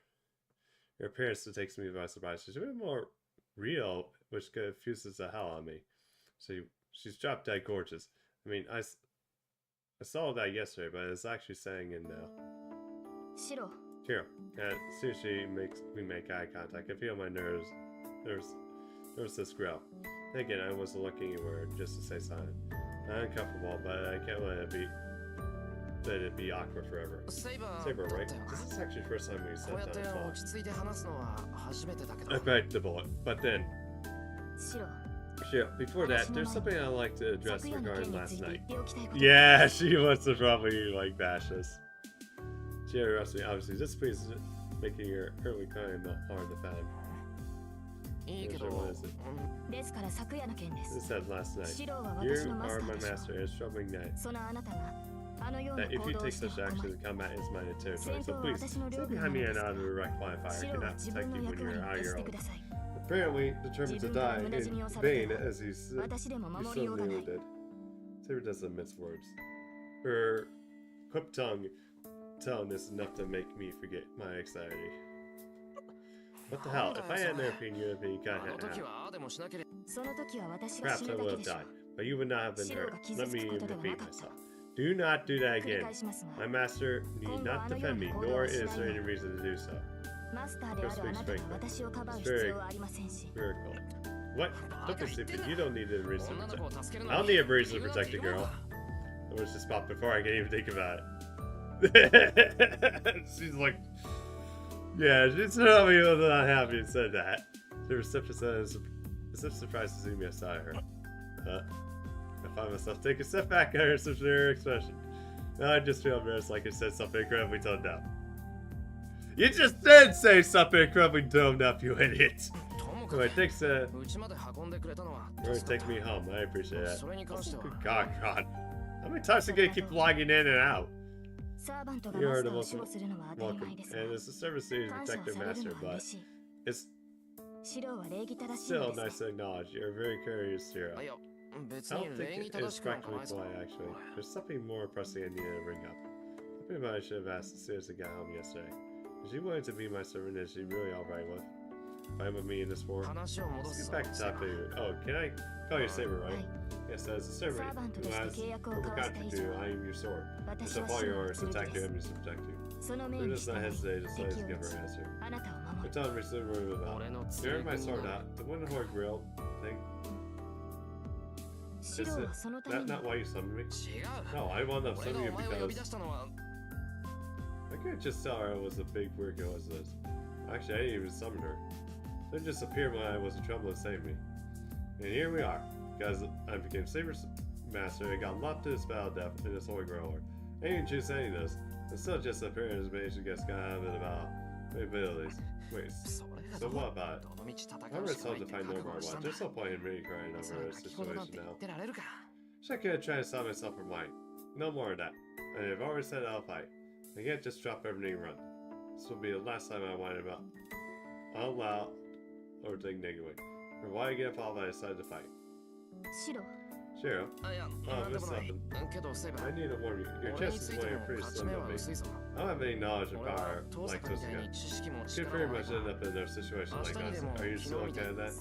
Her appearance takes me by surprise. She's a bit more real, which confuses the hell out of me. She's drop dead gorgeous. I mean, I saw that yesterday, but it's actually saying in now. Shiro. And as soon as we make eye contact, I feel my nerves just grow. Again, I wasn't looking anywhere just to say something. I'm uncomfortable, but I can't let it be awkward forever. Saber, right? This is actually the first time we sat down and talked. I bite the bullet, but then... Shiro, before that, there's something I'd like to address regarding last night. Yeah, she wants to probably, like, bash us. She interrupts me, obviously. This piece is making her early crying hard to fathom. Sure, what is it? This said last night. You are my master, and it's troubling that if you take such action, the combat is mine territory. So please, stay behind me and out of the direct line of fire. I cannot protect you when you're out of your own. Apparently determined to die in vain, as he so nearly did. Saber doesn't mince words. Her quick tone is enough to make me forget my anxiety. What the hell? If I had an opinion, you would be kind of perhaps I would have died, but you would not have been hurt. Let me repeat myself. Do not do that again. My master need not defend me, nor is there any reason to do so. Go speak frankly. It's very cool. What? Don't be stupid. You don't need a reason to protect. I don't need a reason to protect a girl. I was just popped before I can even think about it. She's like, yeah, she's probably not happy and said that. The receptionist is surprised to see me aside her. I find myself taking a step back at her sincere expression. Now I just feel embarrassed, like I said something incredibly toned down. You just did say something incredibly toned up, you idiot! Anyway, thanks, you're gonna take me home. I appreciate that. God. How many times are you gonna keep logging in and out? You are the most welcome. And it's a service to Detective Master, but it's still nice to acknowledge. You're a very curious hero. I don't think it is practically polite, actually. There's something more pressing I need to bring up. Something about I should have asked as soon as I got home yesterday. Is she willing to be my servant? Is she really alright with fighting with me in this war? Let's get back to topic. Oh, can I call you Saber, right? Yes, as a servant who has overconfident you, I am your sword. And so follow your orders, attack your enemies to protect you. She does not hesitate, just let us give her an answer. I tell her to room about. You heard my sword out. The wooden horn grill thing. Is it not why you summoned me? No, I wound up summoning you because I couldn't just tell her it was a big weird girl as this. Actually, I didn't even summon her. She just appeared when I was in trouble and saved me. And here we are. Because I became Saber's master and got locked to this battle depth in this holy grail lord. I didn't choose any of this. It's still just appearing as managed to get kind of about my abilities. Wait, so what about it? I read something to find no more about. There's no point in me crying over this situation now. I could try to stop myself from lying. No more of that. And I've already said I'll fight. I can't just drop everything and run. This will be the last time I whine about out loud or think negatively. Or why again if I decided to fight. Shiro? Oh, I missed something. I need to warn you. Your chest is weighing pretty slim on me. I don't have any knowledge or power like those again. You could very much end up in a situation like us. Are you still okay with that?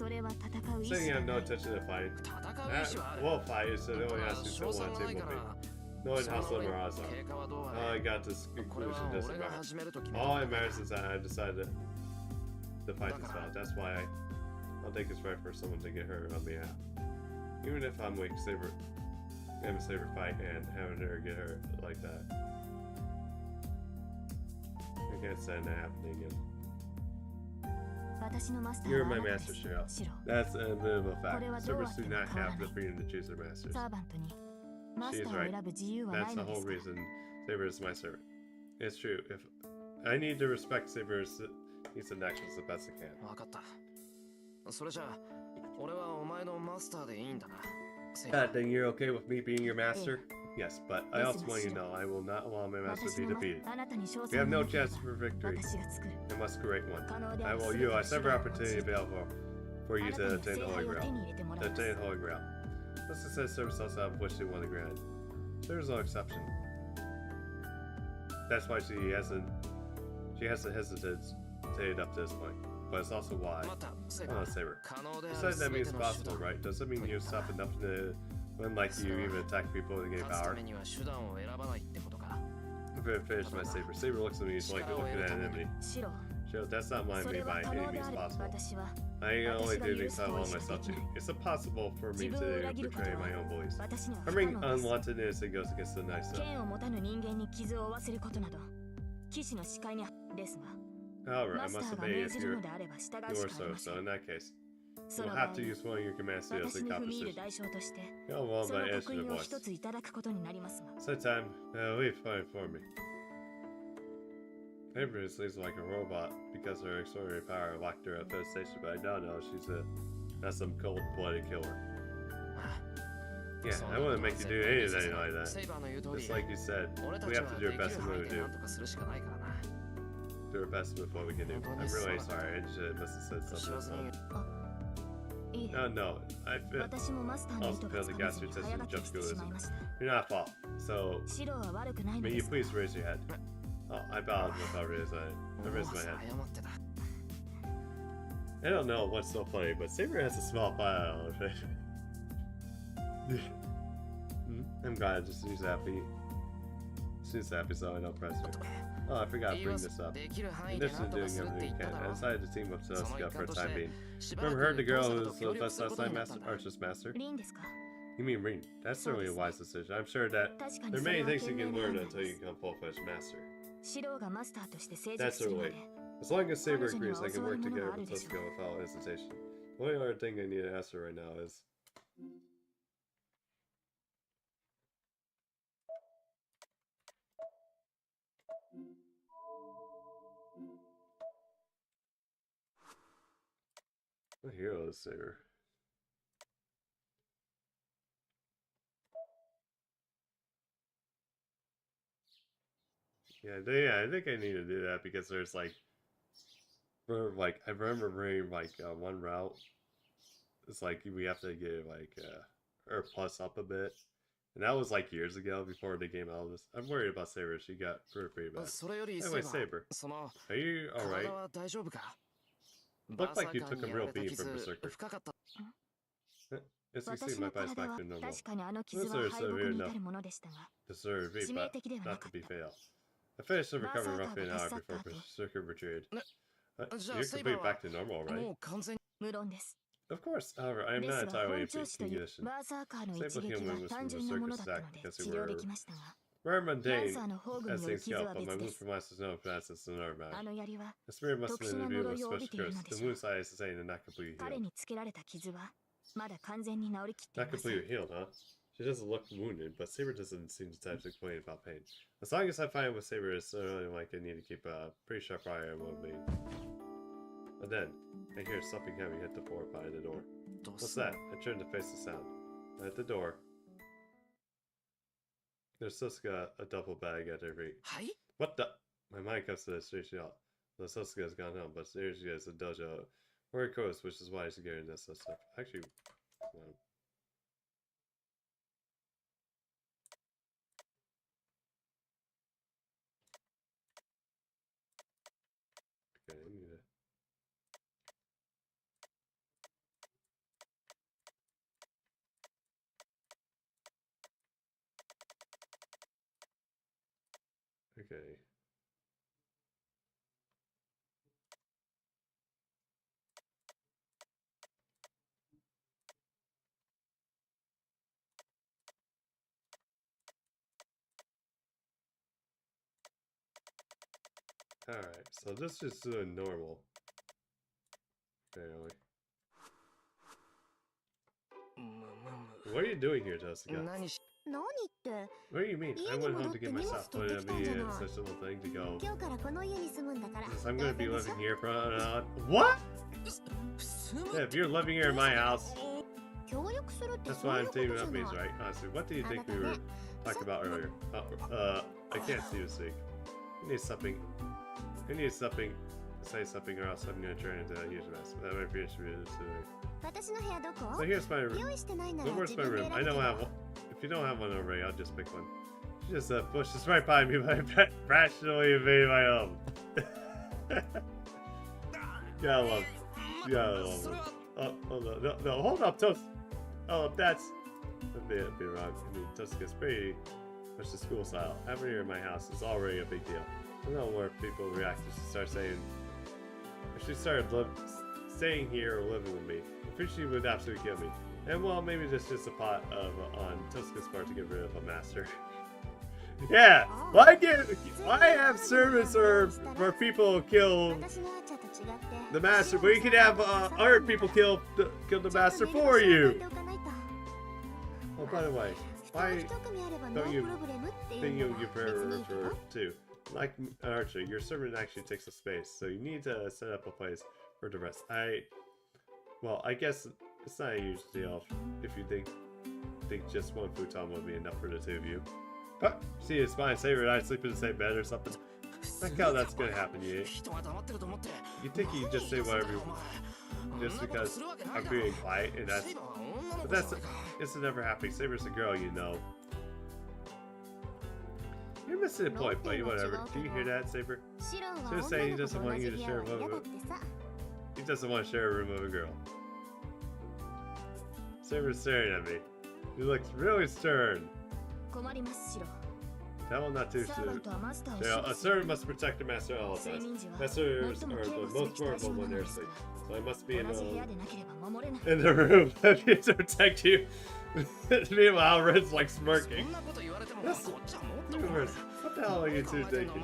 Saying you have no intention to fight. Well, fight is the only ask you still want to take with me. Knowing how slim our odds are. How I got this conclusion doesn't matter. All that matters is that I decided to fight this battle. That's why I'll think it's right for someone to get hurt on behalf. Even if I'm weak, Saber, have a Saber fight and having her get hurt like that. I can't stand that happening again. You're my master, Shiro. That's an unbelievable fact. Servers do not have the freedom to choose their masters. She's right. That's the whole reason Saber is my servant. It's true. If I need to respect Saber's needs and actions the best I can. Then you're okay with me being your master? Yes, but I also want you to know I will not allow my master to be defeated. We have no chance for victory. I must create one. I will utilize every opportunity available for you to attain the Holy Grail. To attain the Holy Grail. Let's just say service also have wished you want to grant. There's no exception. That's why she hasn't hesitated up to this point. But it's also why. Oh, Saber. Besides that means possible, right? Does it mean you stop enough to unlike you even attack people to gain power? If I finish my Saber. Saber looks at me like looking at an enemy. Shiro, that's not my me by any means possible. I can only do things I allow myself to. It's impossible for me to betray my own beliefs. Harming unwanted innocent goes against the nice stuff. However, I must obey if you're so in that case, you'll have to use one of your commands to as a compensation. Go along by answering the voice. Set time, leave fine for me. Saber seems like a robot because her extraordinary power locked her at the station, but I now know she's not some cold-blooded killer. Yeah, I wouldn't make you do anything like that. Just like you said, we have to do our best with what we do. Do our best with what we can do. I'm really sorry, I must have said something. No, I also failed to gas your attention to just dualism. You're not at fault, so may you please raise your head. Oh, I bowed without raising my head. I don't know what's so funny, but Saber has a small file on her face. I'm glad she's happy. She's happy, so I don't press her. Oh, I forgot to bring this up. In addition to doing everything you can, I decided to team up to Asuka for the time being. Remember her, the girl who's the best outside master, archist master? You mean Rin? That's certainly a wise decision. I'm sure that there are many things you can learn until you become full-fledged master. That's the way. As long as Saber agrees, I can work together with Asuka without hesitation. The only other thing I need to ask her right now is... What hero is Saber? Yeah, I think I need to do that because there's like, I remember reading like one route. It's like we have to get like or plus up a bit, and that was like years ago before the game out. I'm worried about Saber. She got pretty bad. Anyway, Saber, are you all right? Looked like you took a real beat from Berserker. As you see, my body's back to normal. Those are severe enough to serve me, but not to be fatal. I finished the recovery roughly an hour before Berserker retreated. You're completely back to normal, right? Of course, however, I am not entirely in condition. Same looking wound was from Berserker's attack because they were very mundane as things go, but my wounds from last is no advance as another matter. The spirit must have been imbued with special curse. The wound size is saying and not completely healed. Not completely healed, huh? She doesn't look wounded, but Saber doesn't seem to type to complain about pain. As long as I find with Saber is certainly like I need to keep a pretty sharp eye on what I mean. But then, I hear something heavy hit the floor by the door. What's that? I turn to face the sound. At the door, there's Suska, a duffel bag at her feet. What the? My mind comes to the straight out. The Suska has gone home, but there she is, a dojo. Where it goes, which is why she's getting this stuff. Actually, well, okay, I need to... Okay. Alright, so this is doing normal. Apparently. What are you doing here, Jessica? What do you mean? I went home to get my stuff put in me and such a little thing to go. Since I'm gonna be living here for what? Yeah, if you're living here in my house, that's why I'm teaming up means, right? Honestly, what do you think we were talking about earlier? I can't see you speak. I need something. Say something or else I'm gonna turn into a huge mess. That might be interesting. So here's my room. Where's my room? I don't have one. If you don't have one already, I'll just pick one. Just pushes right by me, but I rationally invaded my home. Gotta love it. Oh no, hold up, Toast. Oh, that'd be wrong. I mean, Toast gets pretty much the school style. Having her in my house is already a big deal. I don't know where people react if she starts saying, if she started staying here or living with me. I think she would absolutely kill me. And well, maybe this is just a pot of on Tuska's part to get rid of a master. Yeah, why have service or where people kill the master, but you can have other people kill the master for you. Oh, by the way, why don't you think you'll give her for two? Like Archer, your servant actually takes a space, so you need to set up a place for the rest. Well, I guess it's not a huge deal if you think just one futon would be enough for the two of you. But see, it's fine. Saber and I sleep in the same bed or something. Like how that's gonna happen, you think you just say whatever you want just because I'm being quiet, and it's never happening. Saber's a girl, you know. You're missing the point, but whatever. Do you hear that, Saber? She's saying he doesn't want you to share a room with he doesn't want to share a room with a girl. Saber's staring at me. He looks really stern. That will not do soon. A servant must protect the master at all times. Masters are the most vulnerable when they're asleep. So I must be in the room to protect you. Meanwhile, Red's like smirking. That's universe. What the hell are you two thinking?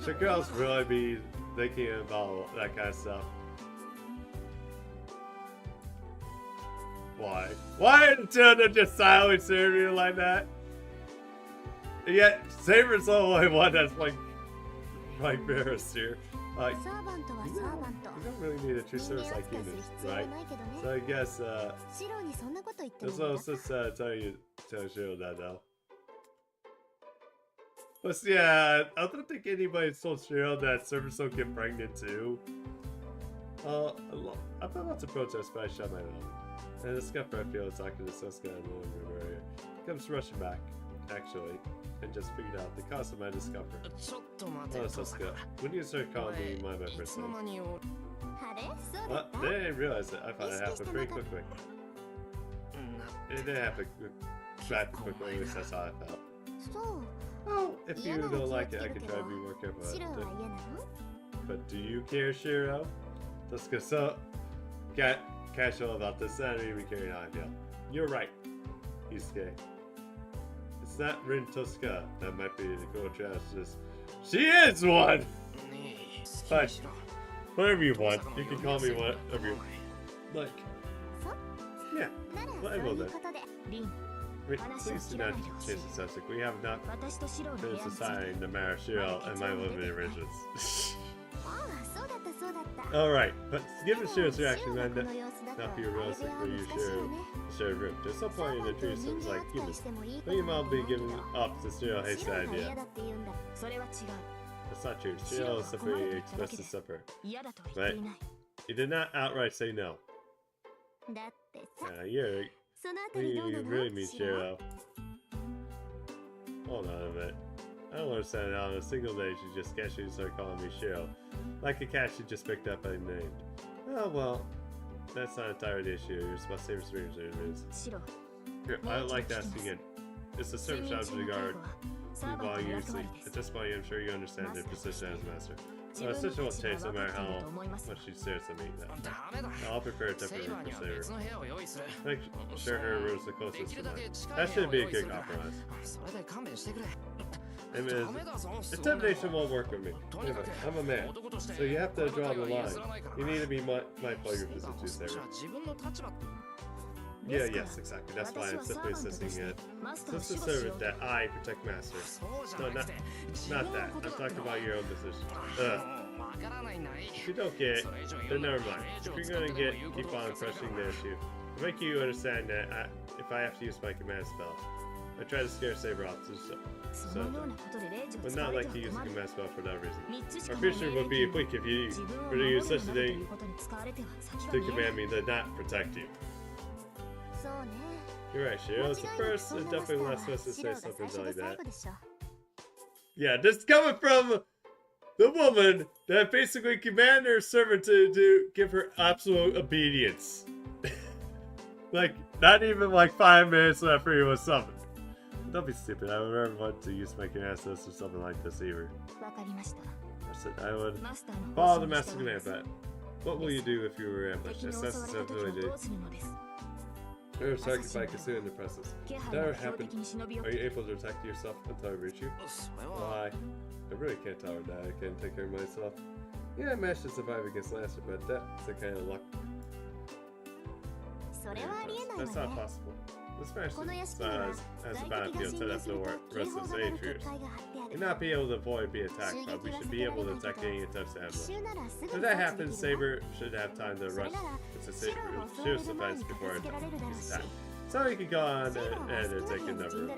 Should girls really be thinking about that kind of stuff? Why? Why did Tilda just silently stare at me like that? And yet, Saber's the only one that's like embarrassed here. Like, you don't really need a true service like humans, right? So I guess, that's what I was just tell Shiro that now. But yeah, I don't think anybody told Shiro that servers don't get pregnant too. I've had lots of protests, but I shut my mouth. And the scupper I feel is talking to Suska in the living room area. Comes rushing back, actually, and just figured out the cause of my discomfort. Oh, Suska, when you start calling me my person? Well, they didn't realize it. I thought it happened pretty quickly. It didn't happen quickly, at least that's how I felt. Oh, if you don't like it, I can try to be more careful about it. But do you care, Shiro? Suska, so casual about this, I don't even care how I feel. You're right, Yusuke. It's not Rin Tuska that might be the cool trash. She is one! Fine. Whatever you want. You can call me whatever you like. Yeah, whatever then. Please do not change the subject. We have not finished deciding to marry Shiro and my limited arrangements. Alright, but given Shiro's reaction, might not be realistic for you to share a room. There's no point in the tree seems like humans. But you might be giving up to Shiro hates the idea. That's not true. Shiro simply expressed his supper. Right? He did not outright say no. What do you really mean, Shiro? Hold on a minute. I don't understand how in a single day she just casually started calling me Shiro. Like a cat she just picked up and named. Oh well, that's not entirely the issue. You're supposed to save streams or it is. Here, I would like to ask again. It's the service jobs regard while you sleep. At this point, I'm sure you understand their position as master. So the situation won't change no matter how much she stares at me. I'll prepare a temporary room for Saber. Make sure her room is the closest to mine. That should be a good compromise. I mean, intimidation won't work with me. Anyway, I'm a man, so you have to draw the line. You need to be mindful of your position too, Saber. Yeah, yes, exactly. That's why I'm simply assisting it. Just to serve that I protect Master. No, not that. I'm talking about your own position. If you don't get it, then never mind. If you're gonna keep on pressing the issue, I'll make you understand that if I have to use my command spell, I try to scare Saber off so would not like to use a command spell for that reason. Our future would be weak if you were to use such a thing to command me to not protect you. You're right, Shiro. It's the first and definitely last supposed to say something like that. Yeah, this is coming from the woman that basically commanded her servant to give her absolute obedience. Like, not even like 5 minutes after he was summoned. Don't be stupid. I would never want to use my command or something like this either. I said I would follow the master command, but what will you do if you were ambushed? Assess the ability. Or target by consuming the process. If that ever happened, are you able to protect yourself until I reach you? Well, I really can't tolerate that. I can't take care of myself. Yeah, I managed to survive against Lancer, but that's the kind of luck. That's not possible. This match as a battlefield set up the rest of the Atreus. You'll not be able to avoid being attacked, but we should be able to detect any attempts to ambush. If that happens, Saber should have time to rush to serious defense before his attack. So you can go on and take another room.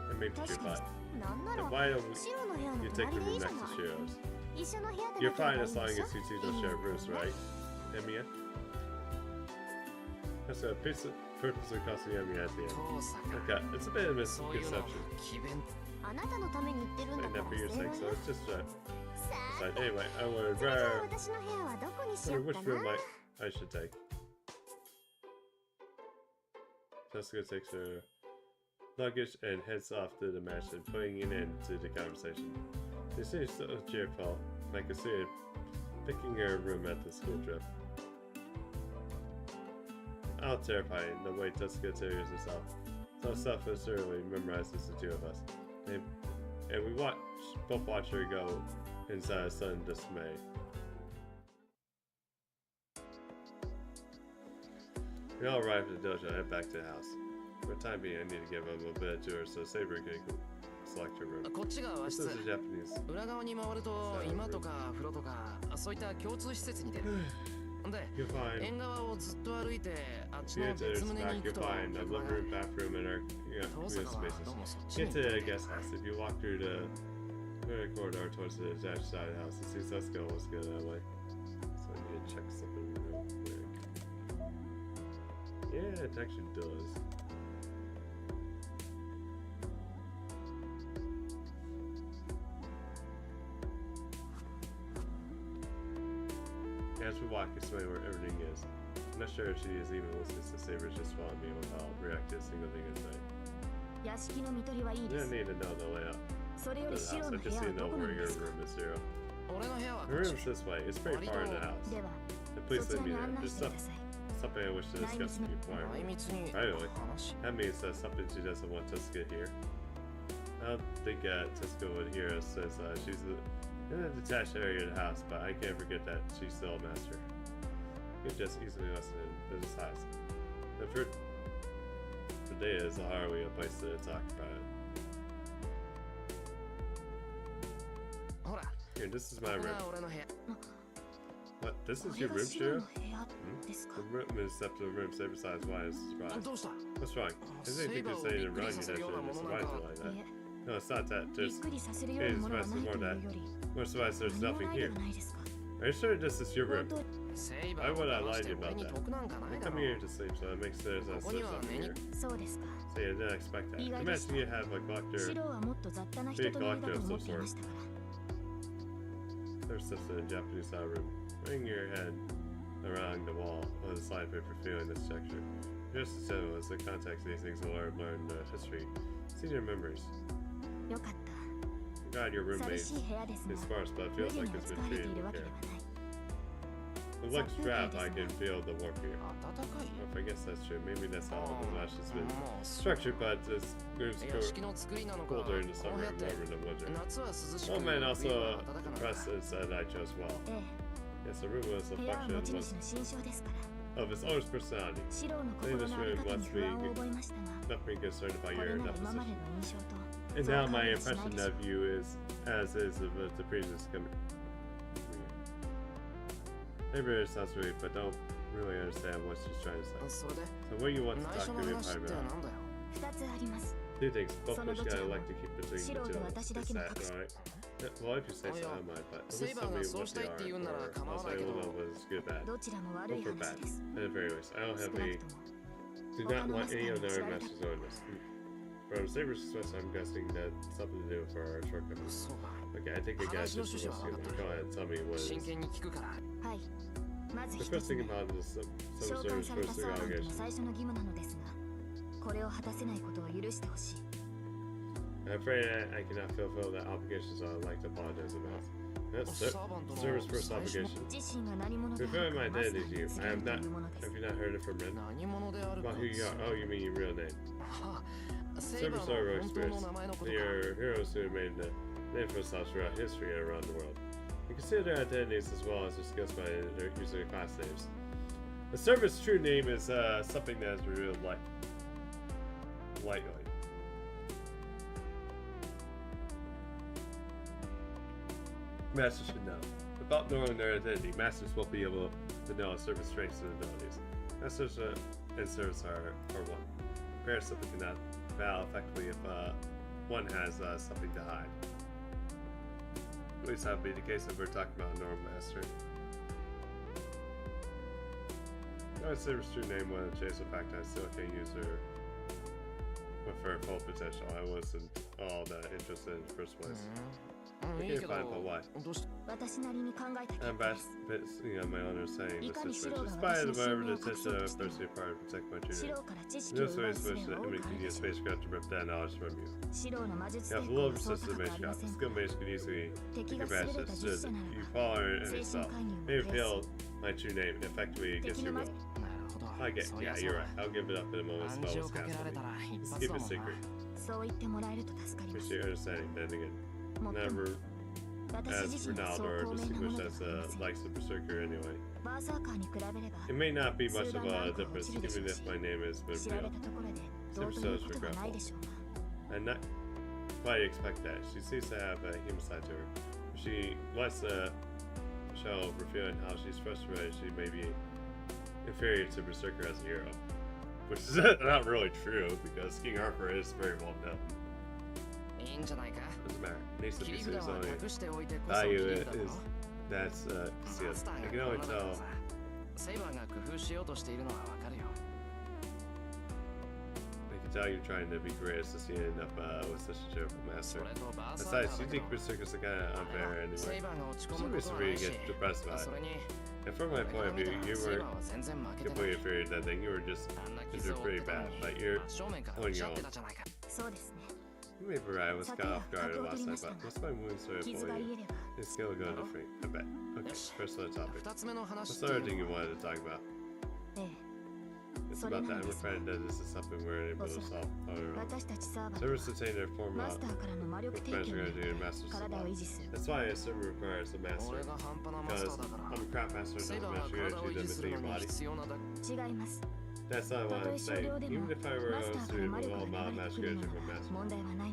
And maybe shoot by. Then why don't you take the room next to Shiro's? You're fine as long as you two don't share rooms, right, Emiya? That's a piece of purposely costing Emiya at the end. Okay, it's a bit of a misconception. Like that for your sake, so it's just anyway, I would rather which room I should take. Jessica takes her luggage and heads off to the mansion, putting an end to the conversation. They seem so cheerful, and I could see it picking her room at the school trip. How terrifying, the way Jessica tears herself. So self-assuredly memorizes the two of us. And we both watch her go inside sudden dismay. We all arrive at the dojo and head back to the house. For the time being, I need to give him a bit of tour so Saber can select her room. This is a Japanese. You'll find you'll find a living room, bathroom, and our communal spaces. Get to the guest house. If you walk through the corridor towards the attached side of the house, it seems let's go that way. So I need to check something real quick. Yeah, it actually does. As we walk, explain where everything is. I'm not sure if she is even listening to Saber's just following me when I'll react to a single thing in sight. You don't need to know the layout of the house. I just need to know where your room is, Zero. Her room is this way. It's pretty far in the house. And please leave me there. There's something I wish to discuss with you prior. Anyway, that means that's something she doesn't want Jessica to hear. I don't think Jessica would hear us since she's in a detached area of the house, but I can't forget that she's still a master. You can just easily listen in this house. The day is hardly a place to talk about it. Here, this is my room. What? This is your room, Shiro? The room is up to the room, Saber size. Why is surprised? What's wrong? I didn't think you're saying it wrong. You actually surprised it like that. No, it's not that. Just more surprised there's nothing here. Are you sure this is your room? Why would I lie to you about that? I'm coming here to sleep, so it makes sense that there's something here. So yeah, I didn't expect that. Imagine you have a collector, be a collector of some sort. There's just a Japanese style room. Bring your head around the wall on the slide paper, feeling this texture. Just as simple as the context of these things will learn the history. Senior members. I'm glad your roommate is sparse, but it feels like it's been treated with care. It looks rough, I can feel the warmth here. I guess that's true. Maybe that's how the match has been structured, but it's colder in the summer and warmer in the winter. One man also impresses that I chose well. Yes, the room was a function of his owner's personality. In this room must be nothing concerned about your deposition. And now my impression of you is as is of the previous coming. Maybe it sounds weird, but don't really understand what she's trying to say. So what do you want to talk to me about? Two things. Both which I like to keep between the two of us. Is that alright? Well, if you say so, I might, but at least tell me what they are, or else I will know what's good or bad. Both are bad. At the very least, I don't have any... Do not want any of the other masters on this. From Saber's success, I'm guessing that something to do with our shortcomings. Okay, I think I got just a little. Go ahead, tell me what it is. The first thing about this Saber's first allegation. I'm afraid I cannot fulfill the obligations I'd like to apologize about. That's Saber's first obligation. Revealing my identity to you. Have you not heard it from Ren? About who you are. Oh, you mean your real name. Saber's sorrow experience. They are heroes who made the name for themselves throughout history and around the world. You consider their identities as well as their skills by using their class names. The Saber's true name is something that is revealed lightly. Masters should know. Without knowing their identity, masters won't be able to know a servant's strengths and abilities. Masters and servants are one. Pairs simply cannot battle effectively if one has something to hide. At least that would be the case if we're talking about a normal master. I would say her true name would chase the fact I still can't use her with her full potential. I wasn't all that interested in the first place. I can't find out why. I'm basing on my own saying the situation. Despite whatever the attention of a person required to protect my true name. No space which the image can use spacecraft to rip that knowledge from you. You have a little resistance spacecraft. The skill mage can easily take advantage of this. You follow her and yourself. Maybe reveal my true name effectively against your will. I get, yeah, you're right. I'll give it up in a moment. Spell was cast on me. Keep it secret. Appreciate your understanding, then again. Never as Ronaldo or distinguished as likes the Berserker anyway. It may not be much of a difference, even if my name is real. Super so is regretful. And not quite expect that. She seems to have a human side to her. She lets the show revealing how she's frustrated she may be inferior to Berserker as a hero. Which is not really true, because King Arthur is very well known. Doesn't matter. Needs to be seen as only value is that's concealed. I can only tell. I can tell you're trying to be gracious as you end up with such a terrible master. Besides, you think Berserker's are kind of unfair anyway. Some reason for you to get depressed about it. And from my point of view, you weren't completely inferior to that thing. You were just injured pretty bad, but you're on your own. You may be right, I was caught off guard last night, but what's my wound story for you? It's still going to free, I bet. Okay, first other topic. What's the other thing you wanted to talk about? It's about that. I'm afraid that this is something we're able to solve on our own. Servers attain their form with friends are going to do your master's supply. That's why a server requires a master. Because I'm a crap master and I'm a master going to do them within your body. That's not what I'm saying. Even if I were to remove all my magic energy from master,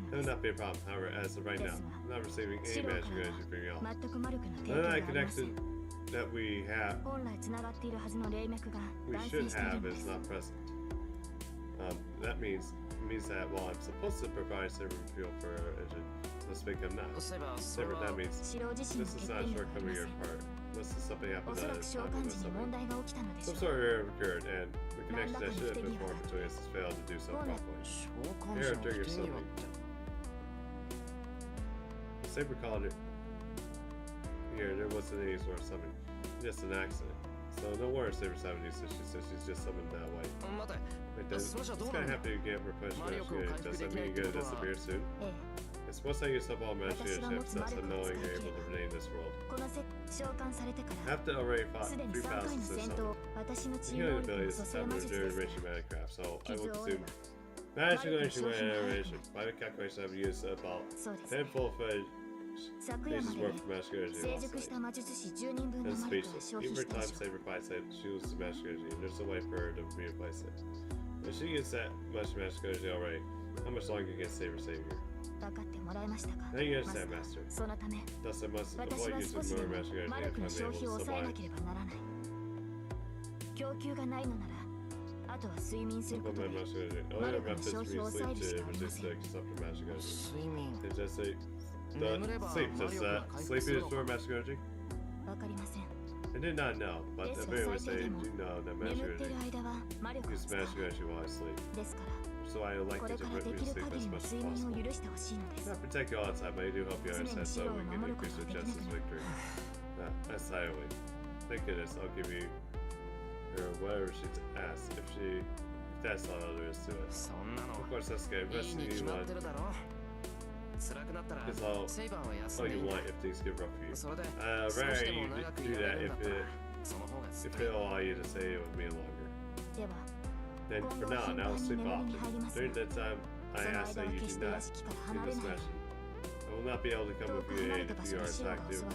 that would not be a problem. However, as of right now, I'm not receiving any magic energy from you all. None of that connection that we should have is not present. That means that while I'm supposed to provide Saber fuel for our engine, let's make them not. Saber, that means this is not a shortcoming on your part. Unless something happened that is not with something. Some sort of error occurred, and the connection that should have been formed between us has failed to do so properly. Error triggers something. Saber called it. Here, there wasn't any sort of something. Just an accident. So no worries, Saber 70 says she's just summoned that way. Wait, it's gonna have to get replenished magic. Does that mean you're gonna disappear soon? It's once I use up all magic ships, that's I'm no longer able to remain in this world. After already fought 3 battles or something. The healing ability is established during duration Minecraft, so I will assume magic energy when iteration. By the calculation, I've used about 10 full-fledged phases worth of magic energy last night. And speechless. Even for time Saber fights it, she loses the magic energy, and there's no way for her to replace it. If she gets that much magic energy already, how much longer can Saber save you? Now you understand, Master. Thus I must avoid using more magic energy if I'm able to survive. Supplement magic energy. Only the methods for you sleep to reduce the consumption of magic energy. Did I say sleep? Does sleeping restore magic energy? I did not know, but apparently they do know that magic energy uses magic energy while I sleep. So I like to reduce sleep as much as possible. Not protect you all the time, but I do hope you understand so we can increase your chances of victory. That's highly. Thank goodness, I'll give you her whatever she asks if that's all there is to it. Of course, that's good. Best thing you want. Because all you want if things get rough for you. Rather you do that if it'll allow you to stay with me longer. Then for now, I'll sleep often. During that time, I ask that you do not do this mission. I will not be able to come with you aid if you are attacked due to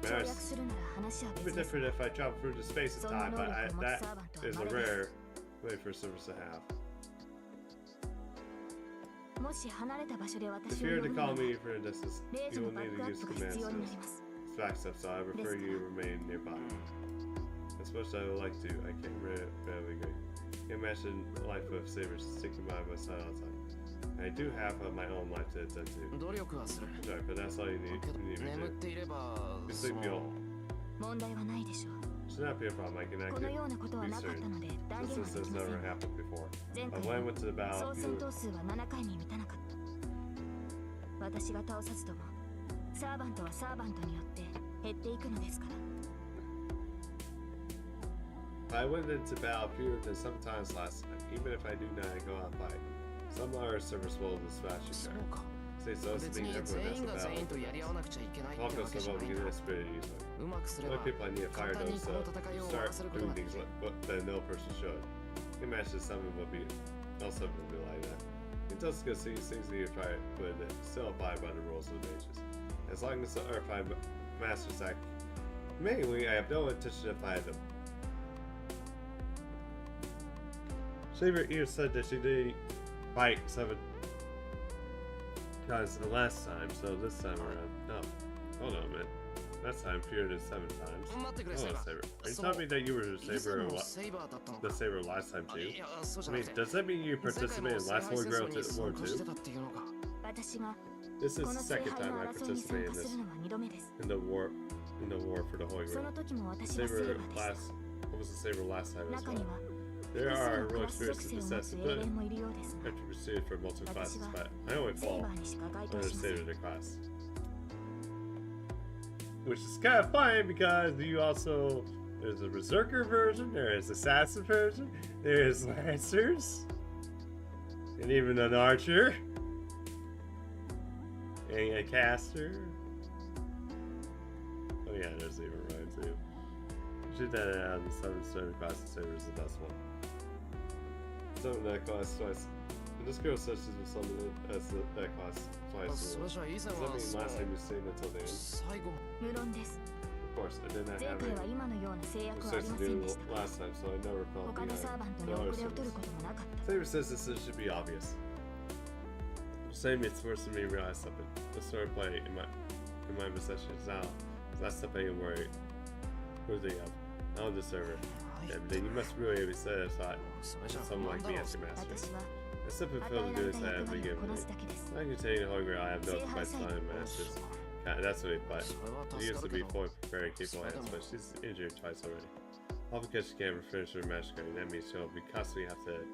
matters. It would be different if I travel through the space and time, but that is a rare way for service to have. If you were to call me for a distance, you will need to use command skills. It's back stuff, so I prefer you remain nearby. As much as I would like to, I can't really agree. I can imagine the life of Saber sticking by my side all the time. I do have my own life to attend to. Sorry, but that's all you need me to do. You sleep all. Should not be a problem, I can actually be certain, since this has never happened before. But when I went to the battle, I went into battle fewer than sometimes last time, even if I do not go out fight. Some other servers will dispatch you there. Say so, to mean everyone has a battle. Welcome to what we get this spirit easily. Other people I need to fire those to start doing things that no person should. You can imagine someone will be like that. It does good see things that you try it, but still abide by the rules of the mages. As long as the Earthfind Masters act mainly, I have no intention to fight them. Saber here said that she did fight 7 times the last time, so this time around. No. Hold on a minute. Last time appeared 7 times. Hold on, Saber. Are you telling me that you were the Saber last time too? I mean, does that mean you participated in last Holy Grail War too? This is the second time I participated in this. In the war for the Holy Grail. What was the Saber last time as well? There are real experiences to assess, but I have to pursue for multiple classes, but I only fall under the state of the class. Which is kind of funny because there's a Berserker version, there is Assassin version, there is Lancers, and even an Archer, and a Caster. Oh yeah, there's even Ryan too. Shoot that out in the 7 class of Saber is the best one. Summon that class twice. And this girl says she's been summoned as that class twice. Does that mean last time you've seen until the end? Of course, I did not have any research to do last time, so I never felt behind the other service. Saber says this should be obvious. Saying it's worse than me realize something. The story play in my possession is now. That's the thing I'm worried. Who do they have? I don't deserve it. Yeah, but then you must really be satisfied with someone like me as your master. I simply feel the goodness I have been given me. I can tell you the Holy Grail I have no by sign masters. That's what he fight. She used to be fully prepared to keep on hands, but she's injured twice already. All because she can't finish her magic energy, that means she'll constantly have to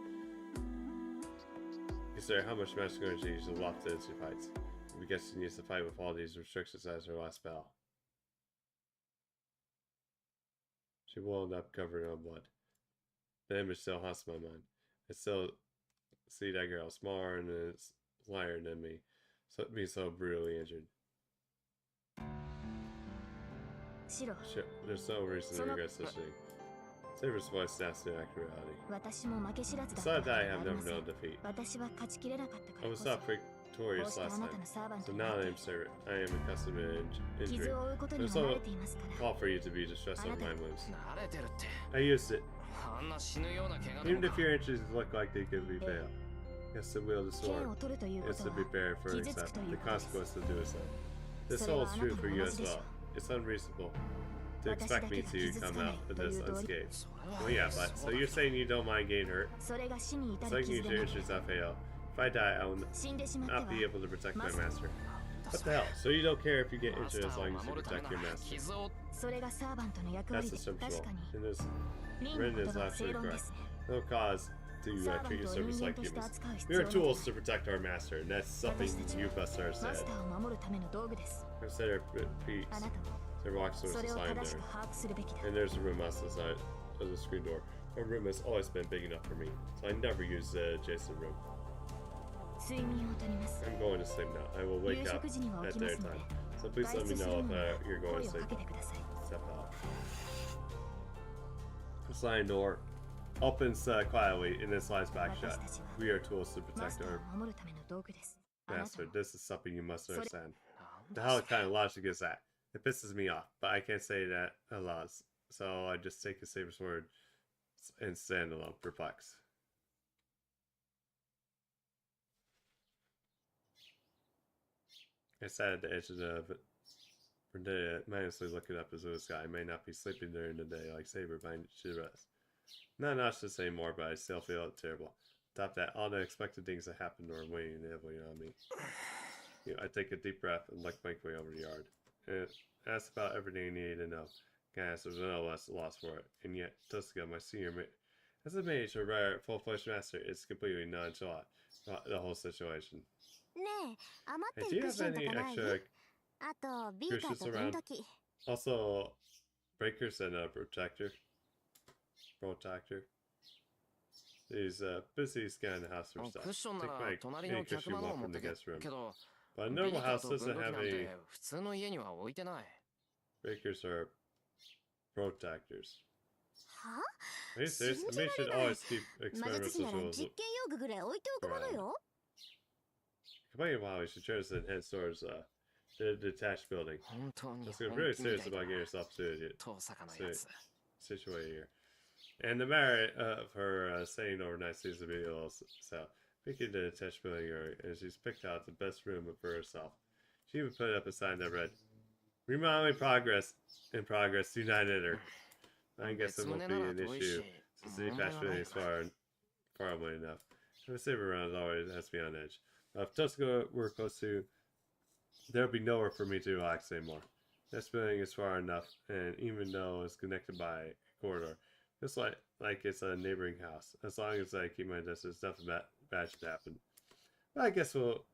consider how much magic energy she'll loft as she fights. Because she needs to fight with all these restrictions as her last battle. She will end up covered in blood. The image still haunts my mind. I still see that girl smaller and lighter than me, so being so brutally injured. Sure, there's no reason to regret such thing. Saber's voice snaps to actuality. It's not that I have never known defeat. I was not victorious last time, so now I am Saber. I am accustomed to injury. There's no call for you to be distressed over my moves. I used it. Even if your injuries look like they could be fatal, yes, to wield the sword is to be prepared for accept the consequence of doing so. This holds true for you as well. It's unreasonable to expect me to come out of this unscathed. Well, yeah, but so you're saying you don't mind getting hurt? So I can use your injuries not fail. If I die, I will not be able to protect my master. What the hell? So you don't care if you get injured as long as you protect your master? That's assumption. And this Rin is absolutely correct. No cause to treat your servants like humans. We are tools to protect our master, and that's something you must understand. Consider peace. There walks towards the sign there. And there's a room outside of the screen door. My room has always been big enough for me, so I never use the adjacent room. I'm going to sleep now. I will wake up at their time. So please let me know if you're going to sleep. Step out. The sliding door opens quietly and then slides back shut. We are tools to protect our master. This is something you must understand. The hell kind of logic is that? It pisses me off, but I can't say that a lot, so I just take a Saber's word and stand alone, perplexed. I sat at the edge of the mindlessly looking up as the sky. I may not be sleeping during the day like Saber, but I should rest. Not much to say more, but I still feel terrible. Top that, all the expected things that happened are weighing heavily on me. I take a deep breath and look my way over the yard. And ask about everything you need to know. Guys, there's no less loss for it. And yet, Tuska, my senior mate, as a mage or rare full-fledged master, is completely nonchalant about the whole situation. Hey, do you have any extra crucials around? Also, breakers and a protector. He's busy scanning the house for stuff. Take my any cushion you want from the guest room. But a normal house doesn't have any breakers or protectors. Are you serious? I mean, you should always keep experimental tools around. Complaining while we should try to enhance towards the detached building. Just really serious about getting yourself situated here. And the merit of her staying overnight seems to be a little south. Picking the detached building area, and she's picked out the best room for herself. She even put up a sign that read, "Remodeling in progress, do not enter." I guess it won't be an issue, since the detached building is far away enough. The Saber around always has to be on edge. If Tuska were close to, there would be nowhere for me to relax anymore. This building is far enough, and even though it's connected by a corridor, it's like it's a neighboring house. As long as I keep my distance, nothing bad should happen. But I guess we'll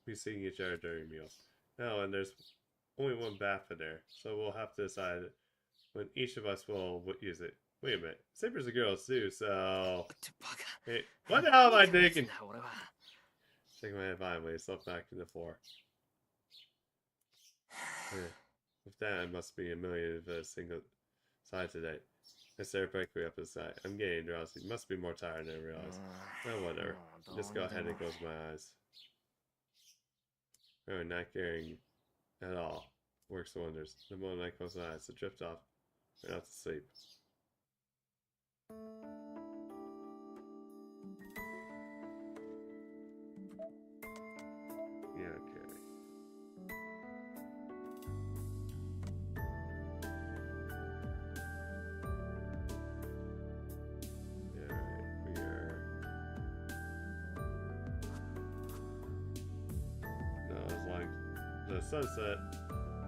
be seeing each other during meals. Oh, and there's only one bath in there, so we'll have to decide when each of us will use it. Wait a minute, Saber's a girl too, so... Hey, what the hell am I thinking? Shaking my head violently, slip back to the floor. With that, I must be a million of a single side today. I stare quickly up the side. I'm getting drowsy. Must be more tired than I realized. Oh, whatever. Just go ahead and close my eyes. Oh, not caring at all. Works wonders. The moment I close my eyes, I drift off right out to sleep. Yeah, okay. The sunset,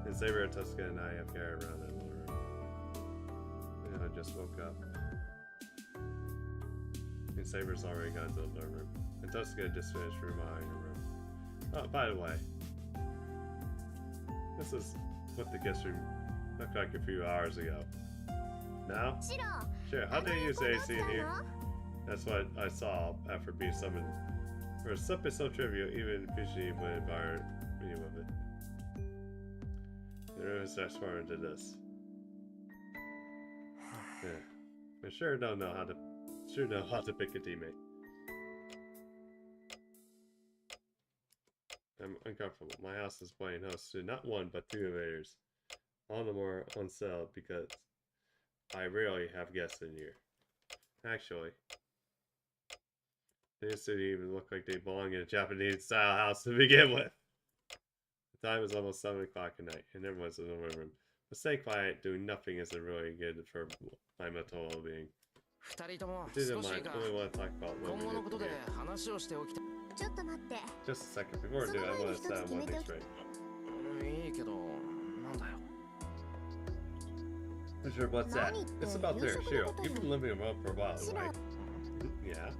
and Saber, Tuska, and I have carried around in the living room. And I just woke up. And Saber's already gone to the living room. And Tuska just finished remodeling her room. Oh, by the way, this is what the guest room looked like a few hours ago. Now? Sure, how do you use AC in here? That's what I saw after being summoned. For something so trivial, even Fiji would admire me with it. The room is transformed into this. Yeah. I sure don't know how to pick a teammate. I'm uncomfortable. My house is playing host to not one but 2 invaders. All the more on sale because I rarely have guests in here. Actually, they didn't even look like they belong in a Japanese style house to begin with. The time is almost 7 o'clock at night, and everyone's in the living room. But stay quiet, doing nothing isn't really good for my mental well-being. Didn't mind, only want to talk about what we did today. Just a second, before we do, I want to set one thing straight. Sure, what's that? It's about there, Shiro. You've been living alone for a while, right? Yeah.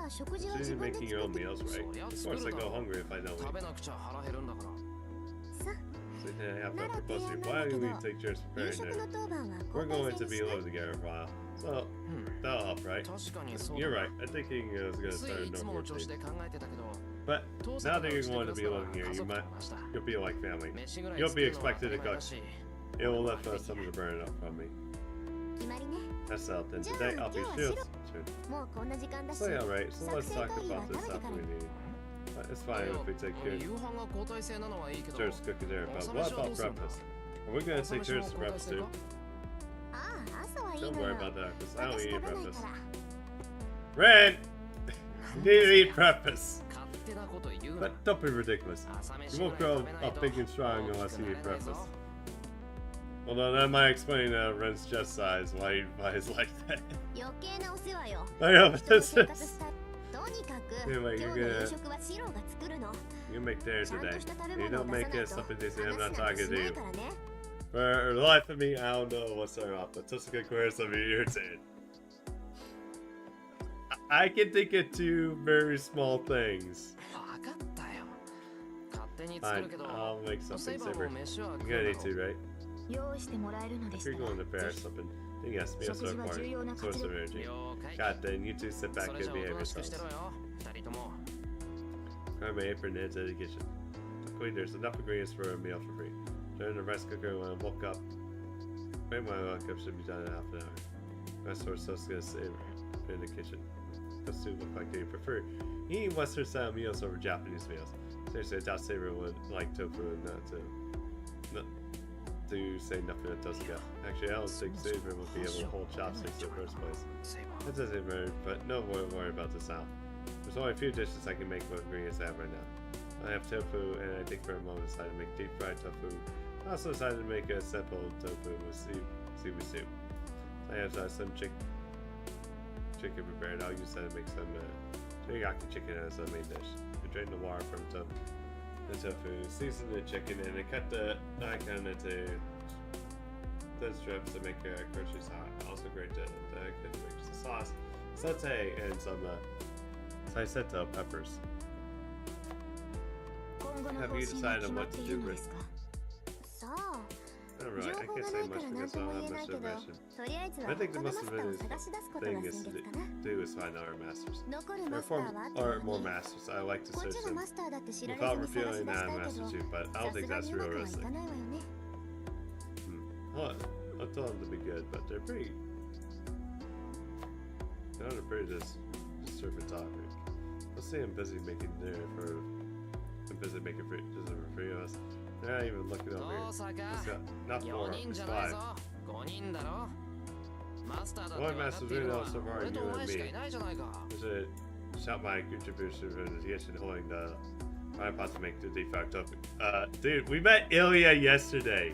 So you're making your own meals, right? Of course, I go hungry if I don't eat. So I have to propose to you. Why don't we take turns preparing dinner? We're going to be alone together for a while. So, that'll help, right? You're right. I'm thinking I was going to start a normal routine. But now that you're going to be living here, you'll be like family. You'll be expected to cook. It will lift some of the burden up from me. That's out then. Today I'll be shields. So yeah, alright, so let's talk about this after we need. It's fine if we take turns cooking dinner, but what about breakfast? Are we gonna take turns to breakfast too? Don't worry about that, because I don't eat breakfast. Ren! You need to eat breakfast! But don't be ridiculous. You won't grow up big and strong unless you eat breakfast. Hold on, that might explain Ren's chest size, why he's like that. I know, but this is... Anyway, you're gonna make dinner today. If you don't make it, something decent, I'm not talking to you. For the life of me, I don't know what's going on, but such a good queries of me irritated. I can think of 2 very small things. Fine, I'll make something, Saber. You're gonna need to, right? If you're going to bear something, then yes, meals are important. Source of energy. God then, you two sit back and behave yourselves. Grab my apron and head to the kitchen. Luckily, there's enough ingredients for a meal for free. Turn the rice cooker when I woke up. Wait, my woke up should be done in half an hour. My source is gonna save in the kitchen. Those two look like they prefer eating Western style meals over Japanese meals. Seriously, I doubt Saber would like tofu and not to say nothing that doesn't go. Actually, I don't think Saber would be able to hold chopsticks in the first place. That doesn't matter, but no worry about this now. There's only a few dishes I can make with ingredients I have right now. I have tofu, and I think for a moment decided to make deep fried tofu. I also decided to make a simple tofu with seaweed soup. I have some chicken prepared. I'll use that to make some teriyaki chicken as a main dish. I drain the water from the tofu, season the chicken, and I cut the icon into thin strips to make a crunchy sauce. Also grate the mix the sauce, saute, and some sliced peppers. Have you decided on what to do with? Not really. I can't say much because I don't have much information. I think the most important thing is to do is find our masters. Or more masters. I like to search them without revealing that I'm a master too, but I don't think that's realistic. Well, I told them to be good, but they're pretty. They're pretty just surface topic. Let's say I'm busy making dinner for. I'm busy making dinner for 3 of us. They're not even looking over here. Not 4, it's 5. One master's really know so far, you and me. I should shout my contribution for the kitchen holding the iPod to make the de facto. Dude, we met Ilya yesterday.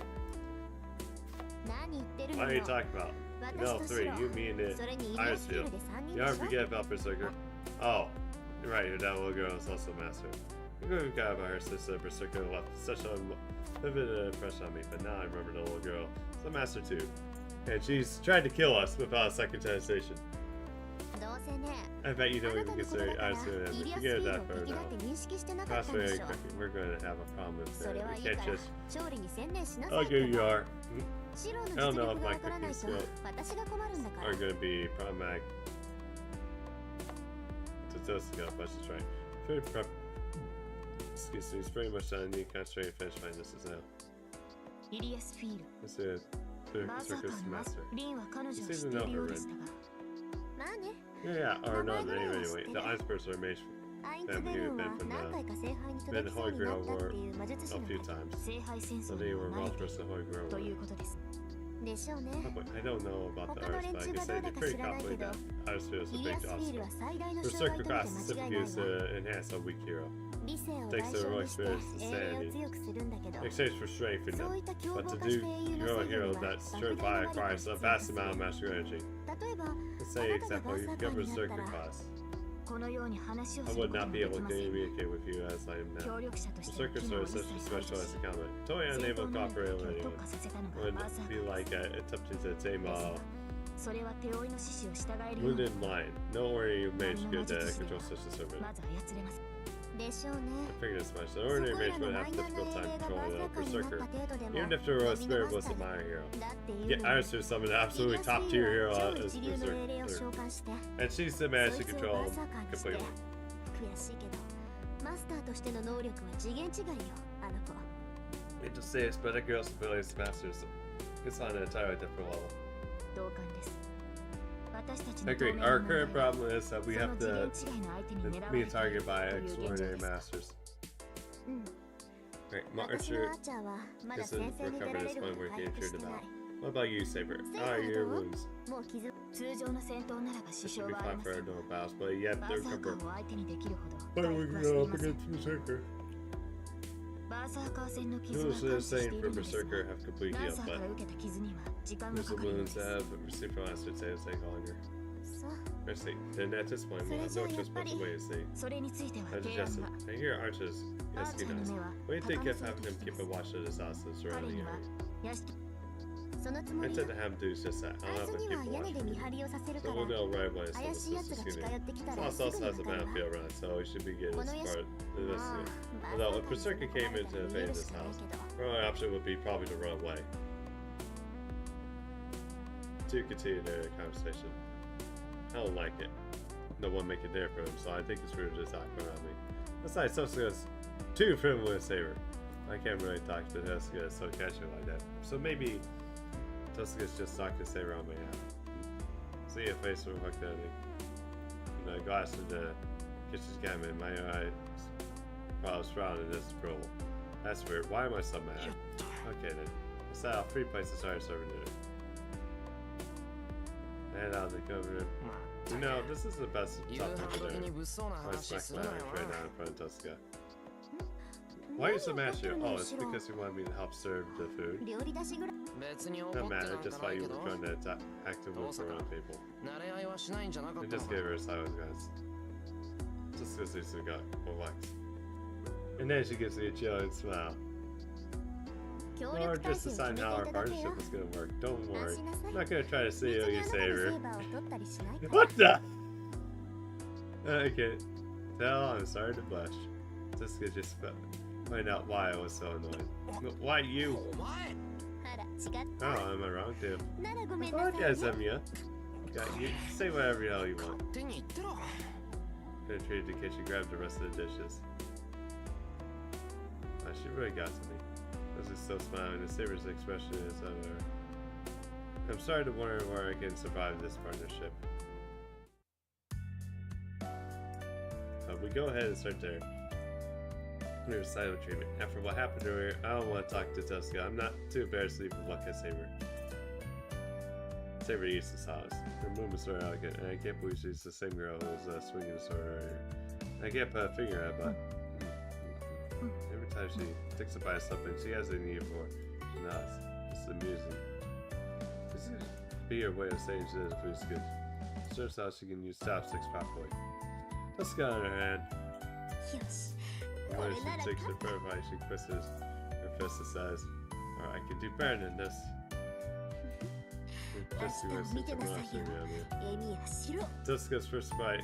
What are you talking about? No, 3, you, me, and Irisfield. You don't forget about Berserker. Oh, you're right, your that little girl is also a master. We forgot about her sister, Berserker left such a vivid impression on me, but now I remember the little girl. It's a master too. And she's tried to kill us without a second sensation. I bet you don't even consider Irisfield enemy. Forget that for now. Possibly, we're going to have a problem with that. We can't just... How good you are. I don't know if my cooking skills are going to be problematic. To toast the but she's right. Food prep. Excuse me, it's pretty much done. I need to concentrate and finish my dishes now. Let's do it. circus master. You seem to know her, Rin. Yeah, or no, anyway. The Ice Person are mage family who have been from the Holy Grail War a few times. So they were well versed in the Holy Grail War. I don't know about the arts, but I can say they're pretty confident that arts feels a big obstacle. Berserker class specifically used to enhance a weak hero. Takes the heroic spirit and sanity. In exchange for strength in them. But to do grow a hero that's certified requires a vast amount of master energy. Let's say, example, you get Berserker class. I would not be able to communicate with you as I am now. Berserkers are such a specialized encounter. Totally unable to cooperate with anyone. Would be like attempting to tame a wounded lion. No ordinary mage could control such a servant. I figured as much. The ordinary mage would have a difficult time controlling a berserker, even if the heroic spirit wasn't my hero. Get Iris to summon an absolutely top tier hero as berserker. And she's the man to control him completely. Hate to say this, but a girl's ability to master it's on an entirely different level. I agree. Our current problem is that we have to be targeted by extraordinary masters. Great, Archer isn't recovered at this point where he injured about. What about you, Saber? How are your wounds? This should be fine for our normal battles, but yet they're recovered. Why we can go up against Berserker? Those that are saying for Berserker have complete healed, but there's the wounds that have received from us would say it'll take longer. I see. Then at this point, we'll have no choice but to wait and see. I suggested. I hear Arches. Yes, he does. What do you think of having him keep a watch of his house and surrounding area? I intend to have him do just that. I'll have him keep a watch. So we'll know right away someone's supposed to see me. This also has a battlefield around, so we should be getting this part of this soon. Although if Berserker came in to invade this house, our only option would be probably to run away. To continue their conversation. I don't like it. No one make it there for him, so I think it's rude to talk around me. Besides, Tosuga's too friendly with Saber. I can't really talk to Tosuga so casually like that. So maybe Tosuga's just talking to Saber on my app. See a face from hooked at me. And I glass in the kitchen's cabinet. My eyes while I was frowning this scroll. That's weird. Why am I so mad? Okay then. I set out 3 places started serving dinner. And out of the cover. You know, this is the best top over there. I smack my knife right now in front of Tosuga. Why are you so mad here? Oh, it's because you wanted me to help serve the food. No matter, just why you were trying to actively look around people. I just gave her a silent glance. Just because she's got relax. And then she gives me a chilling smile. Or just decide how our partnership is gonna work. Don't worry. I'm not gonna try to steal you, Saber. What the? I can tell I'm starting to blush. Just to just find out why I was so annoyed. Why you? Oh, am I wrong too? I apologize, Emiya. Yeah, you say whatever the hell you want. Penetrated the kitchen, grabbed the rest of the dishes. She really got to me. I was still smiling, and Saber's expression is other. I'm starting to wonder where I can survive this partnership. We go ahead and start there. There's silent treatment. After what happened earlier, I don't want to talk to Tosuga. I'm not too embarrassed to even look at Saber. Saber eats the sauce. Her movements are elegant, and I can't believe she's the same girl who was swinging the sword earlier. I can't put a finger on it, but every time she takes a bite of something she hasn't eaten before, she nods. It's amusing. This could be her way of saying that the food's good. She shows how she can use chopsticks properly. Tosuga on her hand. When she takes her profile, she twists her fist and says, "Alright, I can do better than this." Just see what sits around me. Tosuga's first bite.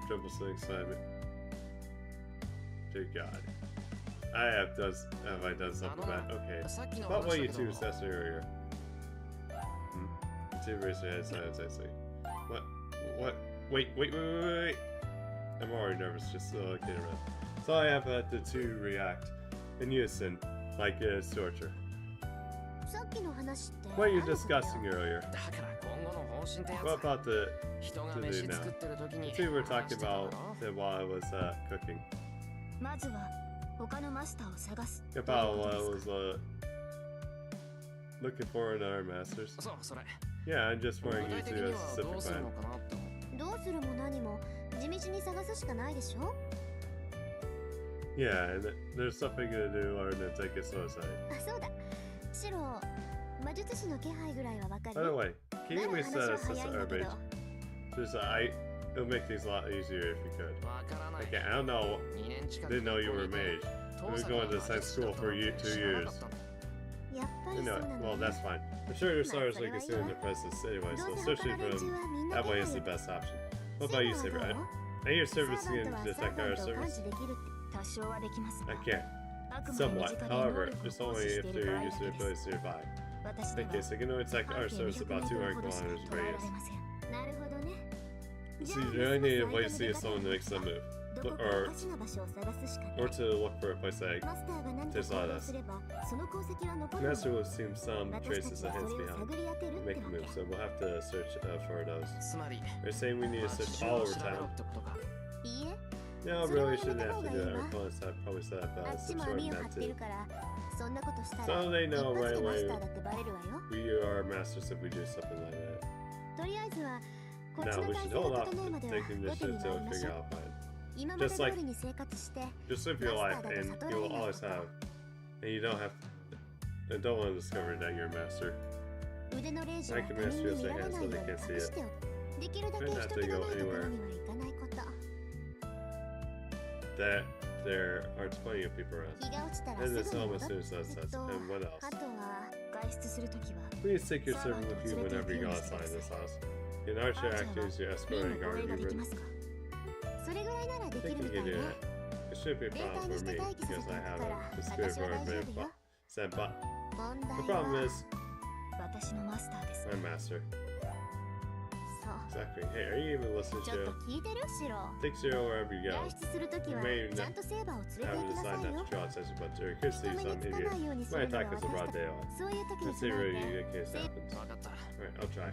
Trouble in excitement. Dear God. Have I done something bad? Okay. About what you two discussed earlier. The two raised their heads simultaneously. What? Wait. I'm already nervous just looking around. So I have had the two react in unison, like it's torture. What you discussing earlier? What about the do now? That's what we were talking about while I was cooking. About what I was looking for in our masters. Yeah, I'm just wearing you to a specific plan. Yeah, and there's something to do or to take it slow aside. By the way, can you reset us as our mage? It'll make things a lot easier if you could. Okay, I don't know. Didn't know you were a mage. We were going to science school for 2 years. You know, well, that's fine. I'm sure your stars are considering the presence anyway, so searching for them that way is the best option. What about you, Saber? Are your service can detect our service? I can't. Somewhat. However, just only if they're used to the ability to survive. Okay, so you can only detect our service about 200 kilometers radius. So you really need a place to see if someone makes a move. Or to look for a place that there's a lot of us. Master will assume some traces of hints behind. Make a move, so we'll have to search for those. They're saying we need to search all over town. No, really shouldn't have to do that. Our opponents have probably set up some sort of net too. So they know right away we are masters if we do something like that. Now we should hold off taking this shit until we figure out a plan. Just live your life and you will always have, and you don't have to, and don't want to discover that you're a master. I can master your second hand so they can't see it. Try not to go anywhere. That there are plenty of people around. And this almost soon sunsets. And what else? Please take your servant with you whenever you go outside this house. In archer actors, your escort and guard you with. I think you can do that. It shouldn't be a problem for me, because I have a spirit for a senpai. The problem is, my master. Exactly. Hey, are you even listening, Shiro? Take Shiro wherever you go. You may not have decided not to draw attention, but there could see some idiot might attack us in broad daylight. Let's see where you get case happens. Alright, I'll try.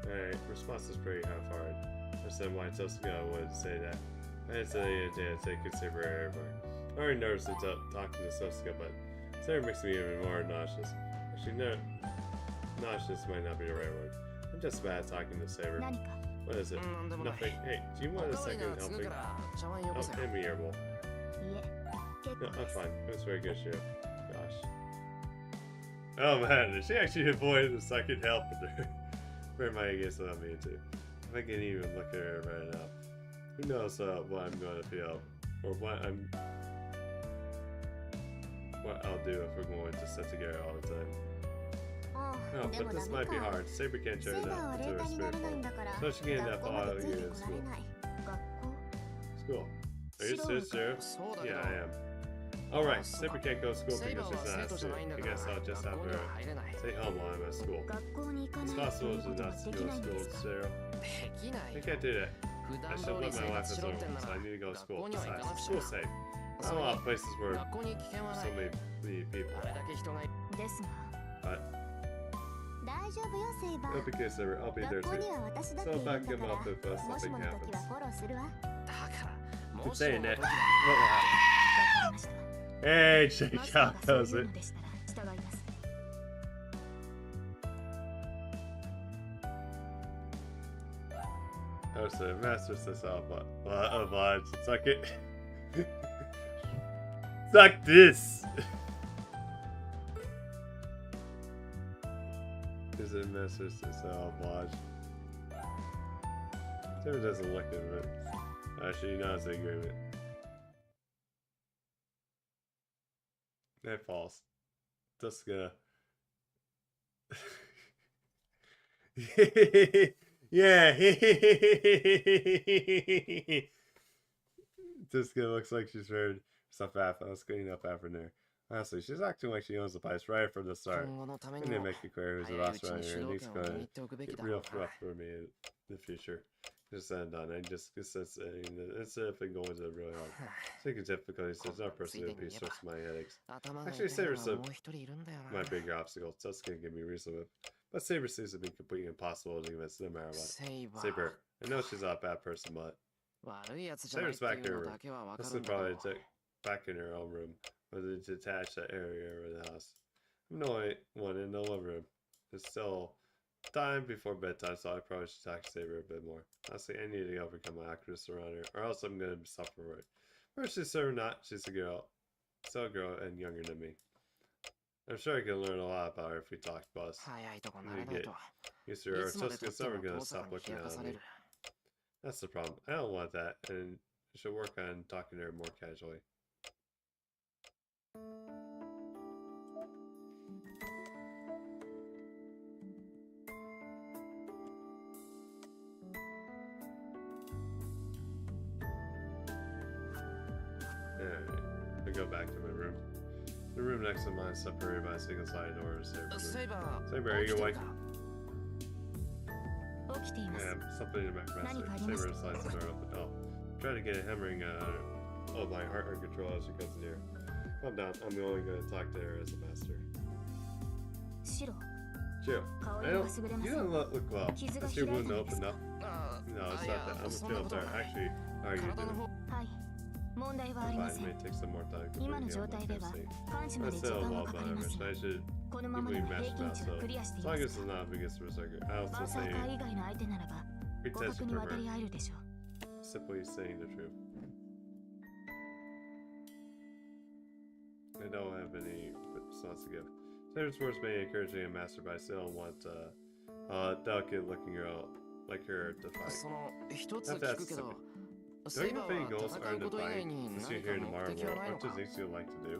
Alright, response is pretty half-hard. I understand why Tosuga would say that. I didn't say that they could Saber everywhere. I already noticed it talking to Tosuga, but Saber makes me even more nauseous. Actually, no, nauseous might not be the right word. I'm just bad talking to Saber. What is it? Nothing. Hey, do you want a second helping? Oh, hand me your bowl. No, I'm fine. It was very good, Shiro. Gosh. Oh man, she actually avoided the second help there. Where am I against what I'm into? If I can even look at her right now. Who knows what I'm going to feel, or what I'll do if we're going to sit together all the time. Oh, but this might be hard. Saber can't turn that into her spirit form. So she can't end up all of you in school. School? Are you serious? Yeah, I am. Alright, Saber can't go to school because she's not a student. I guess I'll just have her stay home while I'm at school. It's possible to not go to school, Sarah. I can't do that. I should live my life as a woman, so I need to go to school. Besides, school's safe. There's not a lot of places where there's so many people. But don't be good, Saber. I'll be there too. So back him up if something happens. I'm saying that. What will happen? Hey, check out does it. Oh, so master says oblige. Suck it. Suck this. Is it master says oblige? Saber doesn't look at it. Actually, no, it's an agreement. That false. Just gonna. Yeah. Just looks like she's heard stuff after. Let's clean up after there. Honestly, she's acting like she owns the place right from the start. I need to make it clear who's the boss around here, and he's gonna get real rough for me in the future. Just end on it. Just instead of going to really hard. Taking difficulties, there's no person who would be stressed my headaches. Actually, Saber's my bigger obstacle. So that's gonna give me reason with. But Saber seems to be completely impossible to convince no matter what. Saber, I know she's not a bad person, but Saber's back in her room. This is probably back in her own room, with a detached area of the house. I'm the only one in the living room. It's still time before bedtime, so I probably should talk to Saber a bit more. Honestly, I need to overcome my awkwardness around her, or else I'm gonna suffer for it. Whether she's or not, she's a girl. Still a girl and younger than me. I'm sure I can learn a lot about her if we talk, boss. I need to get used to her, or Tuska's never gonna stop looking at me. That's the problem. I don't want that, and I should work on talking to her more casually. Alright, I go back to my room. The room next to mine is separated by a single sliding door. Saber, are you awake? Yeah, something in the back master. Saber slides the door open. Oh, try to get a hammering of my heart under control as she comes near. Calm down, I'm only going to talk to her as a master. Chill. You don't look well. Is your wound opened up? No, it's not that. I'm feeling tired. Actually, how are you doing? Fine, it may take some more time to bring you up but still a lot better. I should be matched now, so as long as it's not a biggest berserker. I also say pretend to pervert. Simply saying the truth. I don't have any response to give. Saber's words may encourage me to master, but I still don't want a delicate looking girl like her to fight. Not that simple. Do you have any goals earned in fighting? Since you're here in the modern world, what are things you'd like to do?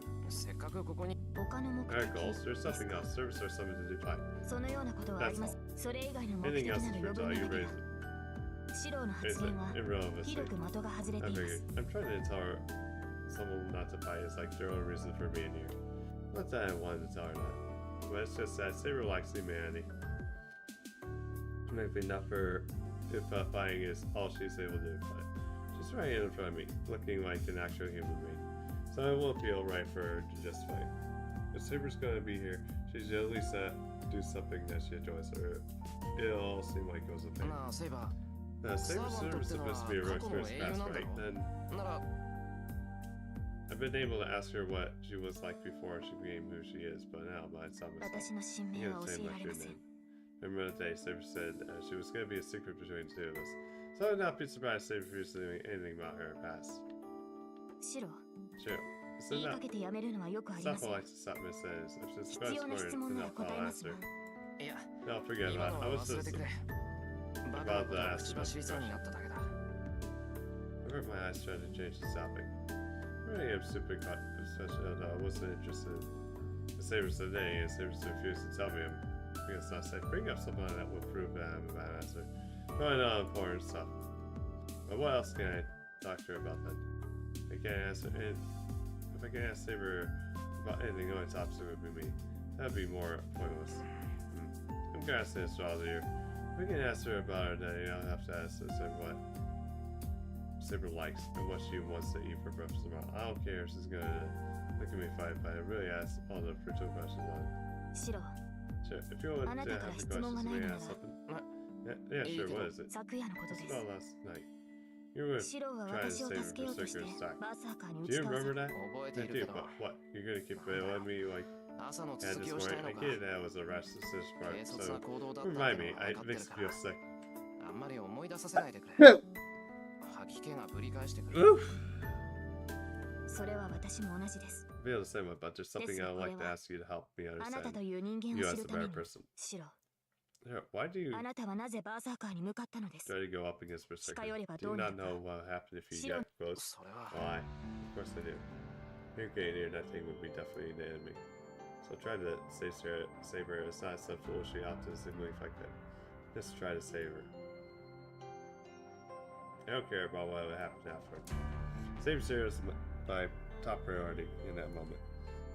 Our goals? There's something else. Service or something to do fight. That's all. Anything else is futile. You raise it. Irrelevant. I figured. I'm trying to tell her someone not to fight is like their own reason for being here. Not that I wanted to tell her that. But it's just that Saber likes humanity. Maybe not for if fighting is all she's able to do, but she's right in front of me, looking like an actual human being. So it won't feel right for her to just fight. If Saber's gonna be here, she should at least do something that she enjoys, or it'll all seem like it was a pain. Saber's supposed to be a real experience past, right? Then I've been able to ask her what she was like before she became who she is, but now I saw myself. I'm gonna say my true name. Remember the day Saber said she was gonna be a secret between the two of us. So I would not be surprised Saber refused to do anything about her past. Sure. So not I like to stop mid-sentence. If she's surprised for it, then I'll answer. No, forget about it. I was just about to ask about the question. I hurt my eyes trying to change the topic. I really am stupid, especially although I wasn't interested. The Saber said hey, and Saber refused to tell me I guess not say bring up something that would prove that I'm a bad answer. Probably not important stuff. But what else can I talk to her about then? I can't answer it. If I can ask Saber about anything, the only topic would be me. That'd be more pointless. I'm gonna ask the astrologer here. If I can ask her about her day, I'll have to ask Saber what Saber likes and what she wants to eat for breakfast tomorrow. I don't care if she's gonna look at me fight, but I really ask all the crucial questions on it. Sure. If you want to have the questions, may I ask something? Yeah, sure, what is it? It's about last night. You were trying to save a berserker's stock. Do you remember that? I do, but what? You're gonna keep letting me, like, add this morning? I get that was a rash decision part, so remind me, it makes me feel sick. Oof! I feel the same way, but there's something I would like to ask you to help me understand you as a better person. Why do you try to go up against Berserker? Do you not know what will happen if you get close? Why? Of course I do. You're getting near that thing would be definitely an enemy. So try to save her. It's not so foolishly optimistically like that. Just try to save her. I don't care about what will happen after. Save Sarah is my top priority in that moment.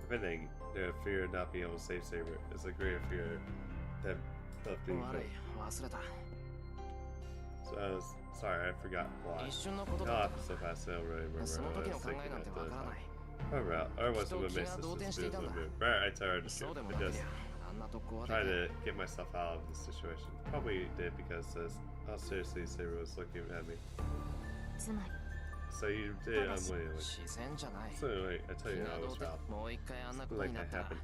If anything, the fear of not being able to save Saber is a greater fear than of being killed. So I was sorry, I forgot why. Oh, so fast, I don't really remember what I was thinking at the time. Or was it what makes this beautiful move? Right, I tired to I just try to get myself out of this situation. Probably did because how seriously Saber was looking at me. So you did unwittingly. So anyway, I tell you how it was Ralph. Something like that happened.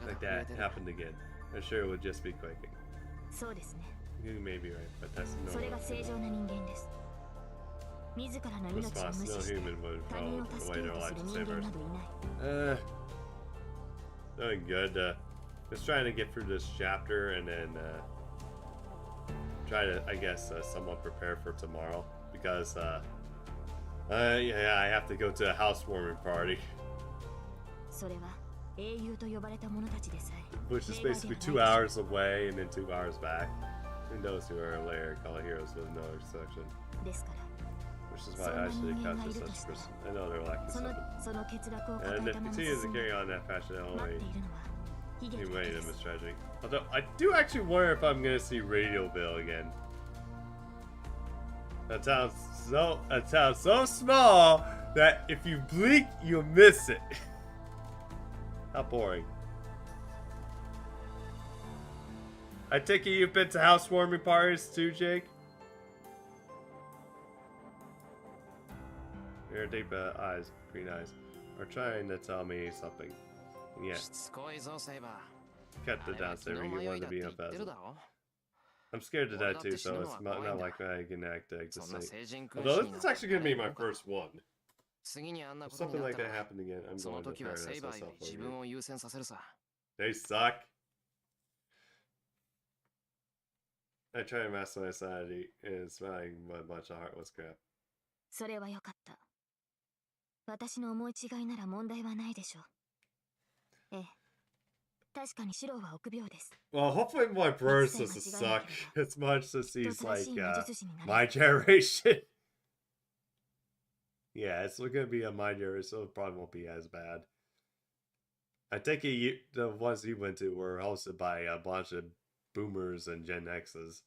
Like that happened again. I'm sure it would just be quaking. You may be right, but that's normal. Response, no human would follow the way their life to Sabers. Doing good. Just trying to get through this chapter and then try to, I guess, somewhat prepare for tomorrow. Because, yeah, I have to go to a housewarming party. Which is basically 2 hours away and then 2 hours back. And those who are later call heroes with no exception. Which is why I should catch such a person. I know they're lacking something. And if it continues to carry on that fashion, only way them is tragic. Although I do actually wonder if I'm gonna see Radioville again. That sounds so small that if you blink, you'll miss it. How boring. I take it you've been to housewarming parties too, Jake? Your deep eyes, green eyes, are trying to tell me something. And yet, cut the down, Saber. You want to be unpleasant. I'm scared to die too, so it's not like I can act just like. Although this is actually gonna be my first one. If something like that happened again, I'm going to paradise myself over you. They suck. I try to master my sanity, and smiling a bunch of heartless crap. Well, hopefully my burst doesn't suck as much as he's like my generation. Yeah, it's gonna be a my generation, so it probably won't be as bad. I think the ones you went to were hosted by a bunch of boomers and Gen X's.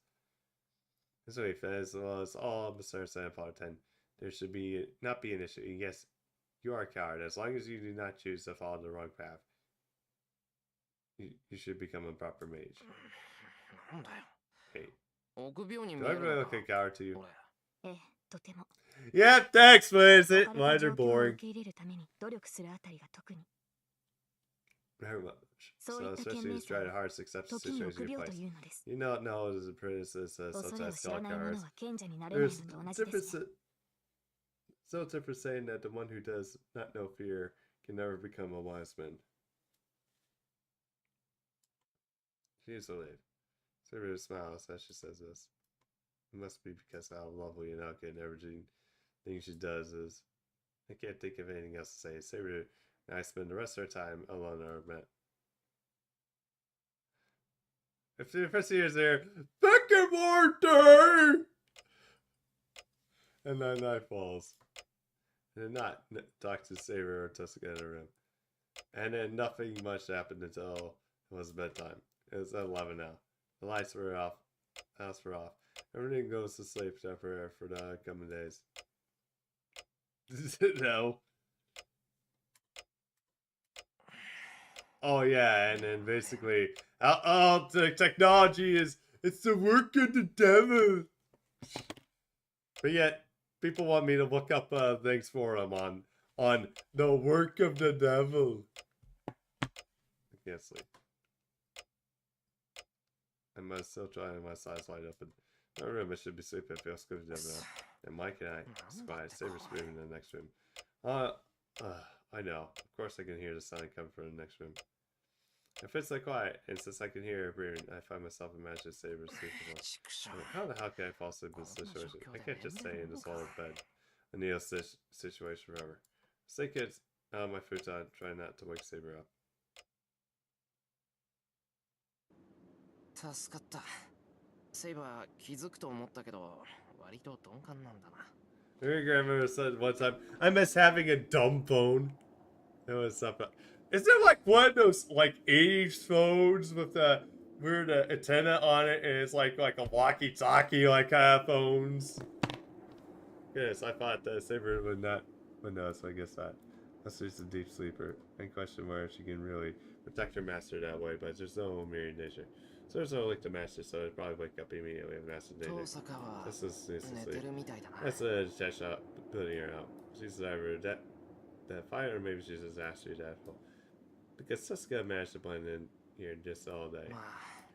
This way, as well as all Mr. 7/10, there should not be an issue. Yes, you are a coward. As long as you do not choose to follow the wrong path, you should become a proper mage. Hey, do I really look a coward to you? Yeah, thanks, but is it? Mine are boring. Very much. So, especially as trying hard to accept the situation you place. You don't know as a princess such as skull cowards. There's so different saying that the one who does not know fear can never become a wise man. She is a lady. Saber smiles as she says this. It must be because how lovely and elegant everything she does is. I can't think of anything else to say. Saber and I spend the rest of our time alone in our met. If the professor is there, second more day! And then night falls. And not talk to Saber or Tusk in a room. And then nothing much happened until it was bedtime. It was at 11 now. The lights were off. The house were off. Everything goes to sleep temporarily for the coming days. No. Oh yeah, and then basically, the technology it's the work of the devil. But yet, people want me to look up things for them on the work of the devil. I can't sleep. I'm still trying my eyes wide open. My room, I should be sleeping. It feels good to now. And Mike and I spy Saber screaming in the next room. I know. Of course I can hear the sound coming from the next room. If it's like quiet, and since I can hear it breathing, I find myself imagining Saber sleeping. How the hell can I fall asleep in this situation? I can't just stay in this wall of bed. A Neo situation forever. Stay kids out of my futon, try not to wake Saber up. Your grandmother said one time, I miss having a dumb phone. It was something. Is there like one of those like 80s phones with weird antenna on it, and it's like a walkie-talkie, like kind of phones. Yes, I thought that Saber would not, but no, so I guess that. That's just a deep sleeper. And question where she can really protect her master that way, but there's no mirrored nature. So there's no like the master, so it'd probably wake up immediately and master danger. This is sleep. That's a test shot putting her out. She's either that fight, or maybe she's just actually deathful. Because Suska managed to blend in here just all day.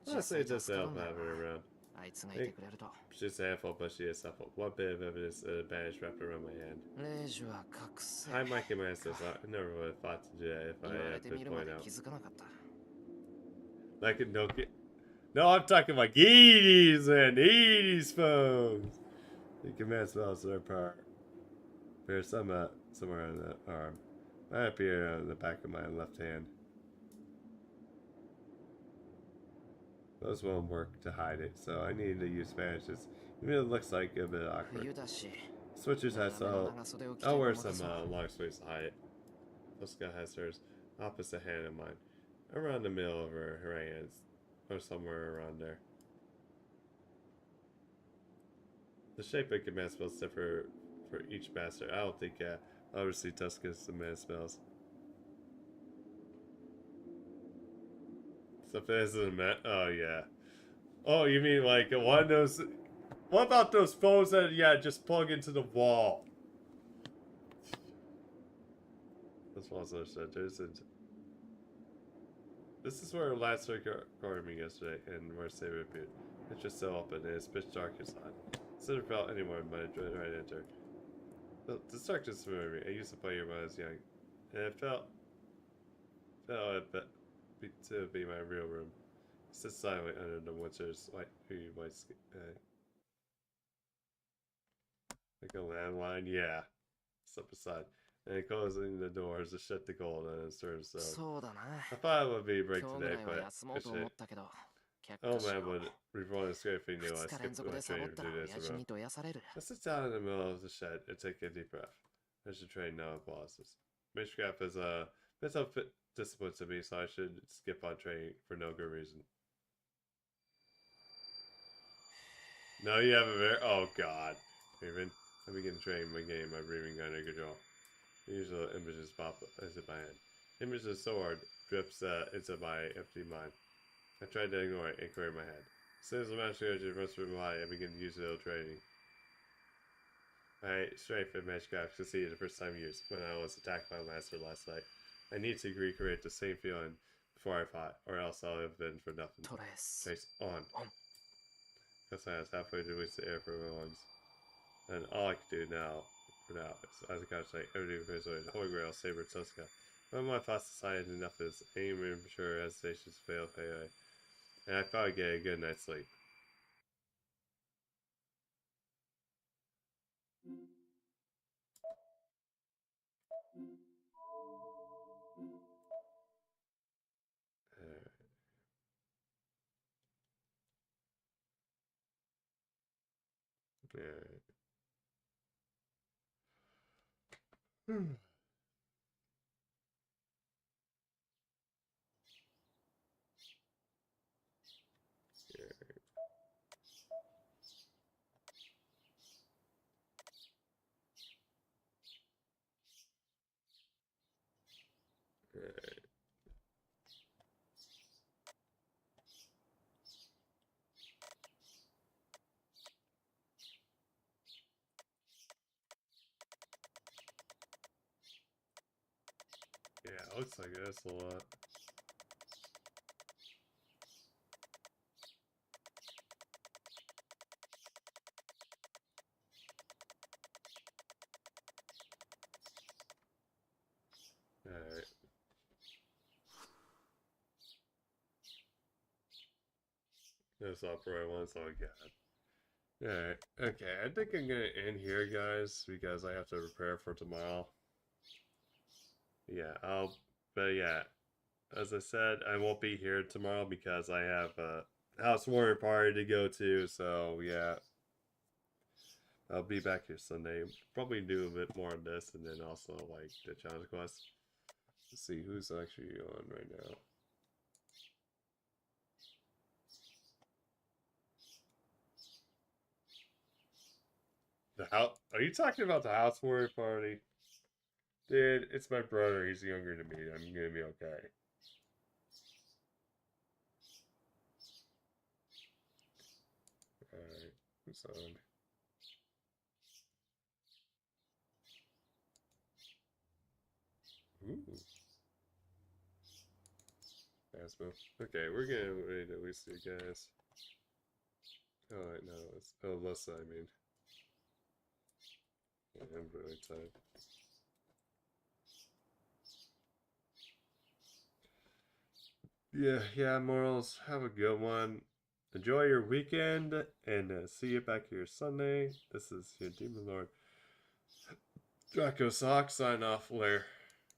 Honestly, it's just help having her around. She's a handful, but she is supple. One bit of evidence a bandage wrapped around my hand. I might get my stuff out. I never would have thought to do that if I had to point out. Like a Nokia. No, I'm talking like 80s and 80s phones. The command spells their power. There's some somewhere on the arm. Might appear on the back of my left hand. Those won't work to hide it, so I need to use vanishes. Even though it looks like a bit awkward. Switchers has so I'll wear some long sleeves to hide it. Oska has hers opposite hand of mine. Around the middle of her hands. Or somewhere around there. The shape of command spells differ for each master. I don't think obviously Tuska's command spells. So if it isn't a oh yeah. Oh, you mean like one of those? What about those phones that just plug into the wall? That's what I said. This is where last recorded me yesterday, and where Saber appeared. It's just so open, and it's pitch dark inside. Never felt anyone but I joined right enter. The darkness familiar me. I used to play here when I was young, and it felt to be my real room. It sits silently under the winter's white sky. Like a landline, yeah. Step aside. And closing the doors to shut the cold and stir so. I thought it would be a break today, but oh man would reborn the scared if he knew I skipped my training for 2 days in a row. I sit down in the middle of the shed and take a deep breath. There's a train now applauses. Witchcraft is a mental discipline to me, so I should skip on training for no good reason. No, you have a very oh god. Raven, I begin training my game by breathing under control. Usual images pop into my head. Images so hard drips into my empty mind. I tried to ignore it and clear my head. As soon as the master energy runs through my body, I begin to use little training. My strength and magicraft succeeded the first time used when I was attacked by a master last night. I need to recreate the same feeling before I fought, or else I'll have been for nothing. Trace on. Because I was halfway to release the air from my lungs. And all I can do now, for now, is as a concentrate, everything visually, the Holy Grail, Saber, Tuska. When my thoughts decided enough is aim and mature hesitations fail away. And I thought I'd get a good night's sleep. Yeah, it looks like that's a lot. Alright. That's all for I want, so I got. Alright, okay, I think I'm gonna end here, guys, because I have to prepare for tomorrow. Yeah, but yeah, as I said, I won't be here tomorrow because I have a housewarming party to go to, so yeah. I'll be back here Sunday. Probably do a bit more on this, and then also, like, the challenge quest. Let's see who's actually on right now. The house? Are you talking about the housewarming party? Dude, it's my brother. He's younger than me. I'm gonna be okay. Alright, who's on? Ooh. Fast move. Okay, we're getting ready to lose you guys. Oh, wait, no, it's Alyssa, I mean. Yeah, I'm really tired. Yeah, Morals, have a good one. Enjoy your weekend, and see you back here Sunday. This is your Demon Lord Draco Sock, sign off, Lair.